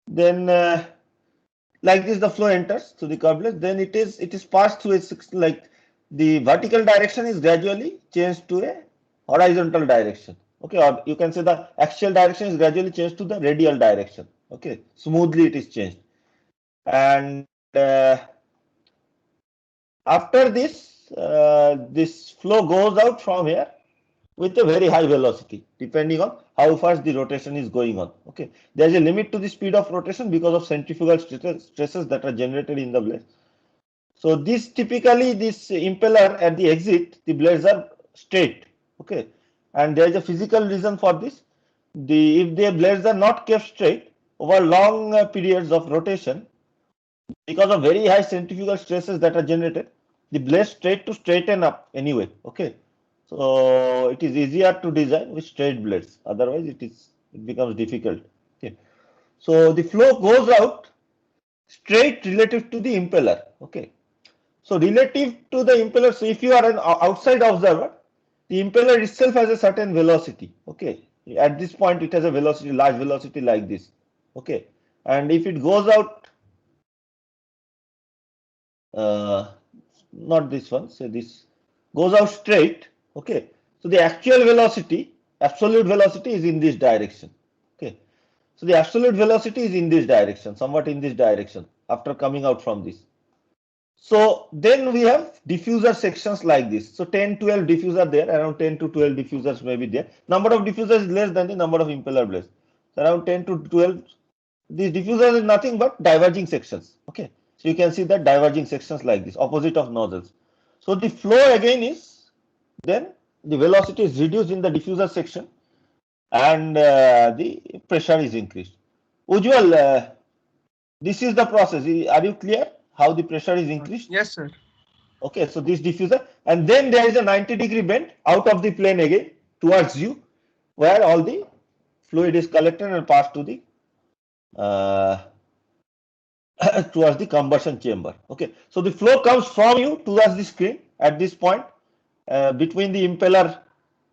then like this, the flow enters to the curved, then it is passed through a like the vertical direction is gradually changed to a horizontal direction. Okay, or you can say the axial direction is gradually changed to the radial direction. Okay, smoothly it is changed, and after this, this flow goes out from here with a very high velocity, depending on how fast the rotation is going on. Okay, there is a limit to the speed of rotation because of centrifugal stresses that are generated in the blade. So this typically, this impeller at the exit, the blades are straight. Okay, and there is a physical reason for this. If the blades are not kept straight over long periods of rotation, because of very high centrifugal stresses that are generated, the blades straight to straighten up anyway. Okay, so it is easier to design with straight blades. Otherwise, it becomes difficult. Okay, so the flow goes out straight relative to the impeller. Okay, so relative to the impeller, so if you are an outside observer, the impeller itself has a certain velocity. Okay, at this point it has a velocity, large velocity like this. Okay, and if it goes out, not this one, so this goes out straight. Okay, so the actual velocity, absolute velocity is in this direction. Okay, so the absolute velocity is in this direction, somewhat in this direction after coming out from this. So then we have diffuser sections like this. So 10, 12 diffuser there, around 10 to 12 diffusers may be there. Number of diffusers is less than the number of impeller blades. So around 10 to 12. These diffusers is nothing but diverging sections. Okay, so you can see that diverging sections like this, opposite of nozzles. So the flow again is, then the velocity is reduced in the diffuser section, and the pressure is increased. Ujjwal, this is the process. Are you clear how the pressure is increased? Yes, sir. Okay, so this diffuser, and then there is a 90-degree bend out of the plane again towards you, where all the fluid is collected and passed to the towards the combustion chamber. Okay, so the flow comes from you towards the screen at this point, between the impeller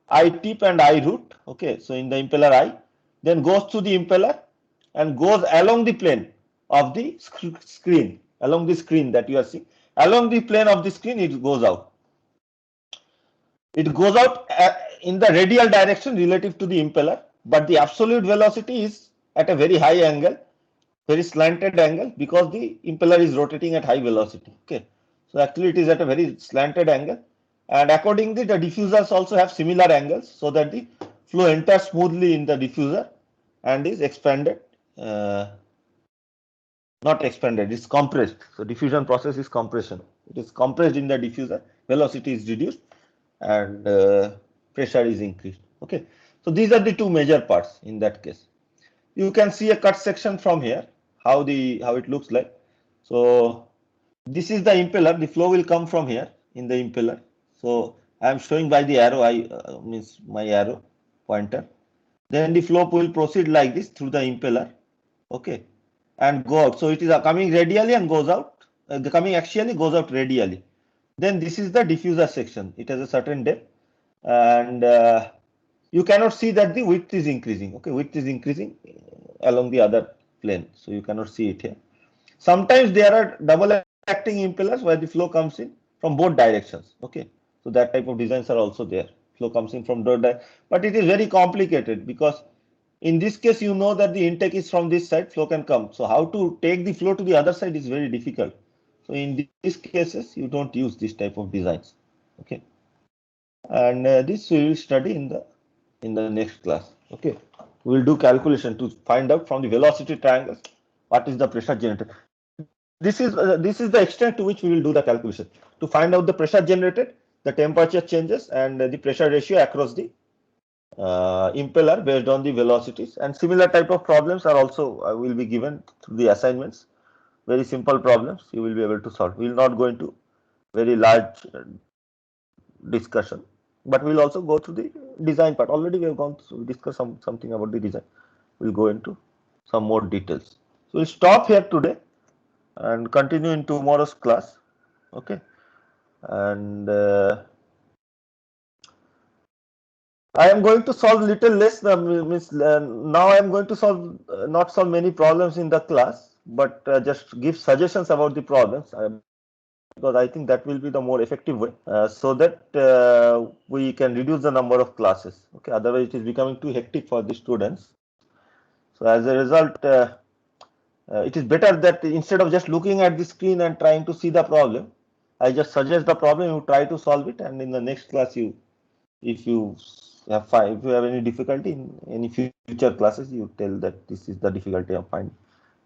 eye tip and eye root. Okay, so in the impeller eye, then goes through the impeller and goes along the plane of the screen, along the screen that you are seeing. Along the plane of the screen, it goes out. It goes out in the radial direction relative to the impeller, but the absolute velocity is at a very high angle, very slanted angle, because the impeller is rotating at high velocity. Okay, so actually it is at a very slanted angle, and accordingly the diffusers also have similar angles, so that the flow enters smoothly in the diffuser and is expanded, not expanded, it's compressed. So diffusion process is compression. It is compressed in the diffuser, velocity is reduced, and pressure is increased. Okay, so these are the two major parts in that case. You can see a cut section from here, how it looks like. So this is the impeller. The flow will come from here in the impeller. So I am showing by the arrow. I means my arrow pointer. Then the flow will proceed like this through the impeller. Okay, and go out. So it is coming radially and goes out. Coming axially, goes out radially. Then this is the diffuser section. It has a certain depth, and you cannot see that the width is increasing. Okay, width is increasing along the other plane, so you cannot see it here. Sometimes there are double acting impellers where the flow comes in from both directions. Okay, so that type of designs are also there. Flow comes in from both directions, but it is very complicated, because in this case you know that the intake is from this side, flow can come. So how to take the flow to the other side is very difficult. So in these cases you don't use this type of designs. Okay, and this we will study in the next class. Okay, we will do calculation to find out from the velocity triangles what is the pressure generated. This is the extent to which we will do the calculation to find out the pressure generated, the temperature changes, and the pressure ratio across the impeller based on the velocities. And similar type of problems are also will be given through the assignments. Very simple problems you will be able to solve. We will not go into very large discussion, but we'll also go through the design part. Already we have gone to discuss something about the design. We'll go into some more details. So we'll stop here today and continue in tomorrow's class. Okay, and I am going to solve little less. Now I am going to solve not solve many problems in the class, but just give suggestions about the problems. Because I think that will be the more effective way, so that we can reduce the number of classes. Okay, otherwise it is becoming too hectic for the students. So as a result, it is better that instead of just looking at the screen and trying to see the problem, I just suggest the problem, you try to solve it, and in the next class if you if you have any difficulty in any future classes, you tell that this is the difficulty of finding.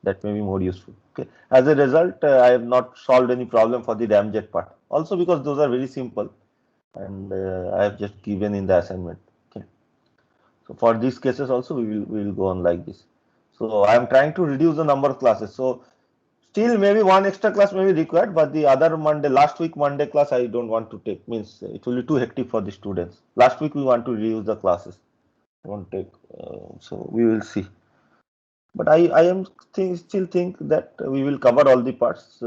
That may be more useful. Okay. As a result, I have not solved any problem for the ramjet part. Also because those are very simple, and I have just given in the assignment. Okay. So for these cases also we will go on like this. So I am trying to reduce the number of classes. So still maybe one extra class may be required, but the other Monday, last week Monday class I don't want to take. Means it will be too hectic for the students. Last week we want to reduce the classes. Won't take. So we will see. But I am still think that we will cover all the parts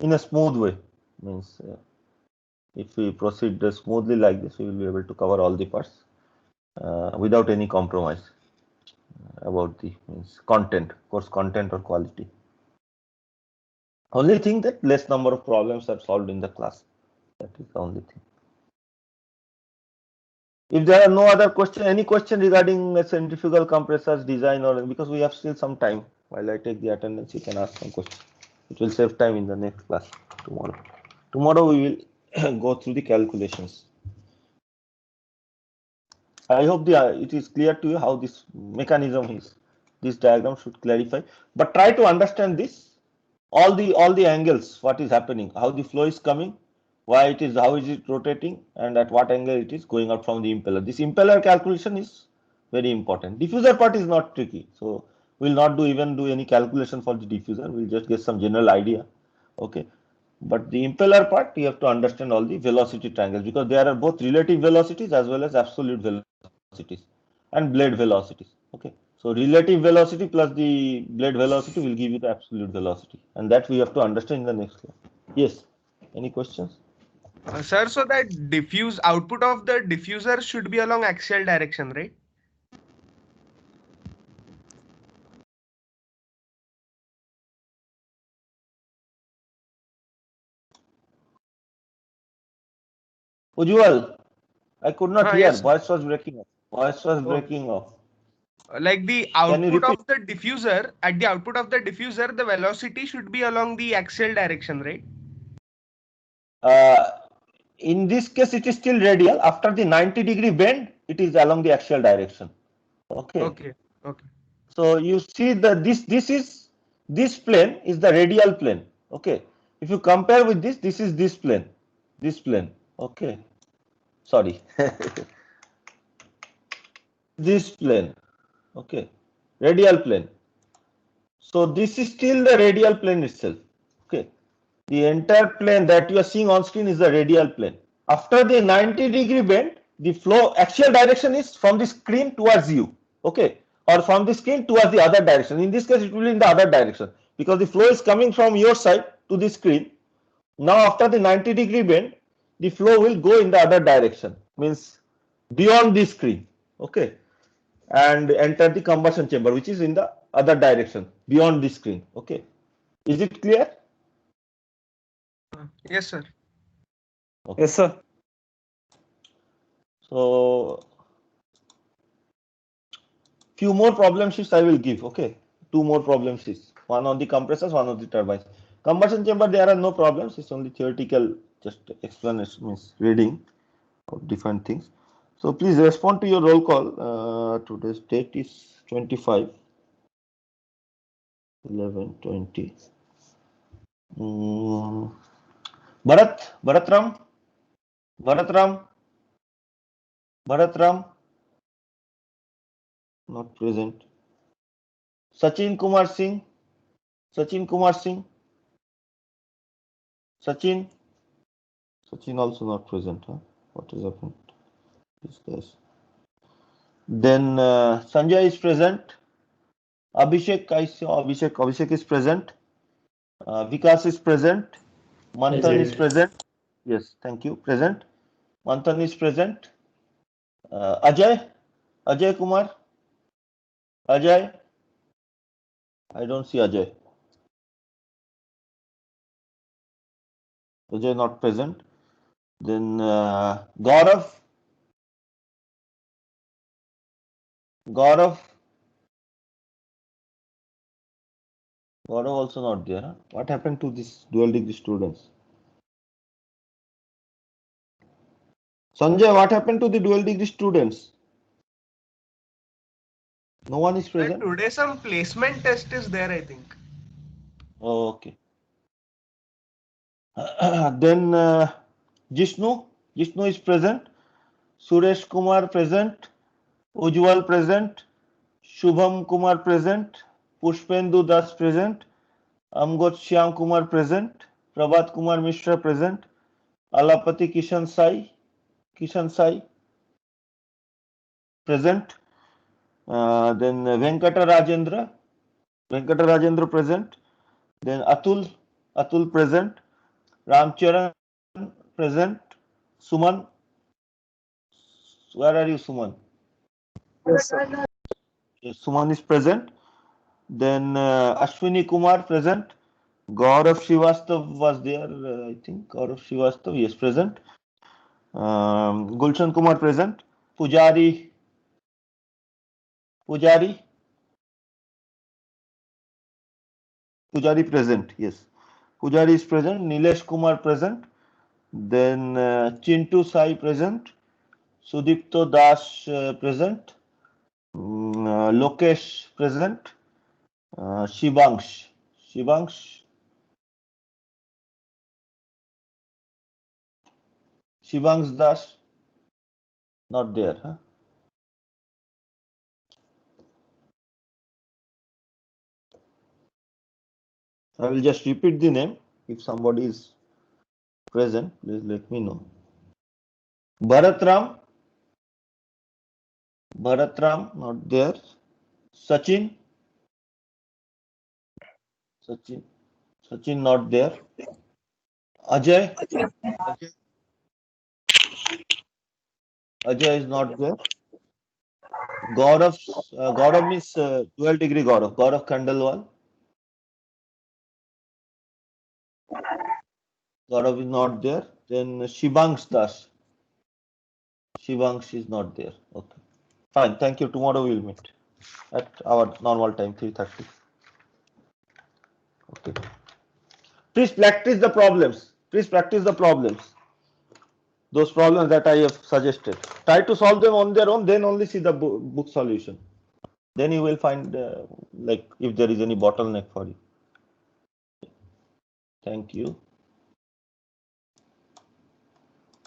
in a smooth way. Means if we proceed smoothly like this, we will be able to cover all the parts without any compromise about the content, course content or quality. Only thing that less number of problems are solved in the class. That is the only thing. If there are no other question, any question regarding centrifugal compressors design, or because we have still some time while I take the attendance, you can ask some questions. It will save time in the next class tomorrow. Tomorrow we will go through the calculations. I hope it is clear to you how this mechanism is. This diagram should clarify. But try to understand this, all the angles, what is happening, how the flow is coming, why it is, how is it rotating, and at what angle it is going out from the impeller. This impeller calculation is very important. Diffuser part is not tricky, so we'll not even do any calculation for the diffuser. We'll just get some general idea. Okay. But the impeller part, you have to understand all the velocity triangles, because there are both relative velocities as well as absolute velocities and blade velocities. Okay. So relative velocity plus the blade velocity will give you the absolute velocity, and that we have to understand in the next class. Yes. Any questions? Sir, so that diffuse output of the diffuser should be along axial direction, right? Ujjwal, I could not hear. Yes, sir. Voice was breaking off. Voice was Oh, breaking off. like the Can you output repeat? of the diffuser, at the output of the diffuser, the velocity should be along the axial direction, right? Uh, in this case, it is still radial. After the 90-degree bend, it is along the axial direction. Okay. Okay. Okay. So you see that this plane is the radial plane. Okay. If you compare with this is this plane. This plane. Okay. Sorry. This plane. Okay. Radial plane. So this is still the radial plane itself. Okay. The entire plane that you are seeing on screen is the radial plane. After the 90-degree bend, the flow axial direction is from the screen towards you. Okay. Or from the screen towards the other direction. In this case, it will be in the other direction, because the flow is coming from your side to the screen. Now, after the 90-degree bend, the flow will go in the other direction, means beyond the screen. Okay. And enter the combustion chamber, which is in the other direction, beyond the screen. Okay. Is it clear? Yes, sir. Okay. Yes, sir. So few more problem sheets I will give. Okay, two more problem sheets. One on the compressors, one on the turbines. Combustion chamber, there are no problems. It's only theoretical, just explanation, means reading of different things. So please respond to your roll call. Today's date is 25 11/20. Bharatram, not present. Sachin Kumar Singh, Sachin also not present. Huh? What has happened? These guys. Then Sanjay is present. Abhishek, I saw Abhishek is present. Vikas is present. Manthan is present. Yes, thank you. Present. Manthan is present. Ajay Kumar. Ajay. I don't see Ajay. Ajay not present. Then Gaurav. Gaurav. Gaurav also not there. Huh? What happened to these dual degree students? Sanjay, what happened to the dual degree students? No one is present. Today some placement test is there, I think. Oh, okay. Then Jishnu. Jishnu is present. Suresh Kumar present. Ujwal present. Shubham Kumar present. Pushpendu Das present. Amgot Shyam Kumar present. Prabhat Kumar Mishra present. Alapati Kishan Sai. Kishan Sai present. Then Venkata Rajendra. Venkata Rajendra present. Then Atul. Atul present. Ramcharan present. Suman. Where are you, Suman? Yes, sir. Yes, Suman is present. Then Ashwini Kumar present. Gaurav Srivastav was there, I think. Gaurav Srivastav, yes, present. Gulshan Kumar present. Pujari. Pujari. Pujari present, yes. Pujari is present. Nilesh Kumar present. Then Chintu Sai present. Sudipto Das present. Lokesh present. Shivangsh. Shivangsh. Shivangsh Das. Not there, huh? I will just repeat the name. If somebody is present, please let me know. Bharatram. Bharatram, not there. Sachin. Sachin. Sachin, not there. Ajay. Ajay, Ajay is not there. Gaurav. Gaurav means 12 degree Gaurav. Gaurav Khandelwal. Gaurav is not there. Then Shivangsh Das. Shivangsh is not there. Okay. Fine. Thank you. Tomorrow we'll meet at our normal time, 3:30. Okay. Please practice the problems. Please practice the problems. Those problems that I have suggested. Try to solve them on their own, then only see the book solution. Then you will find like if there is any bottleneck for you. Thank you.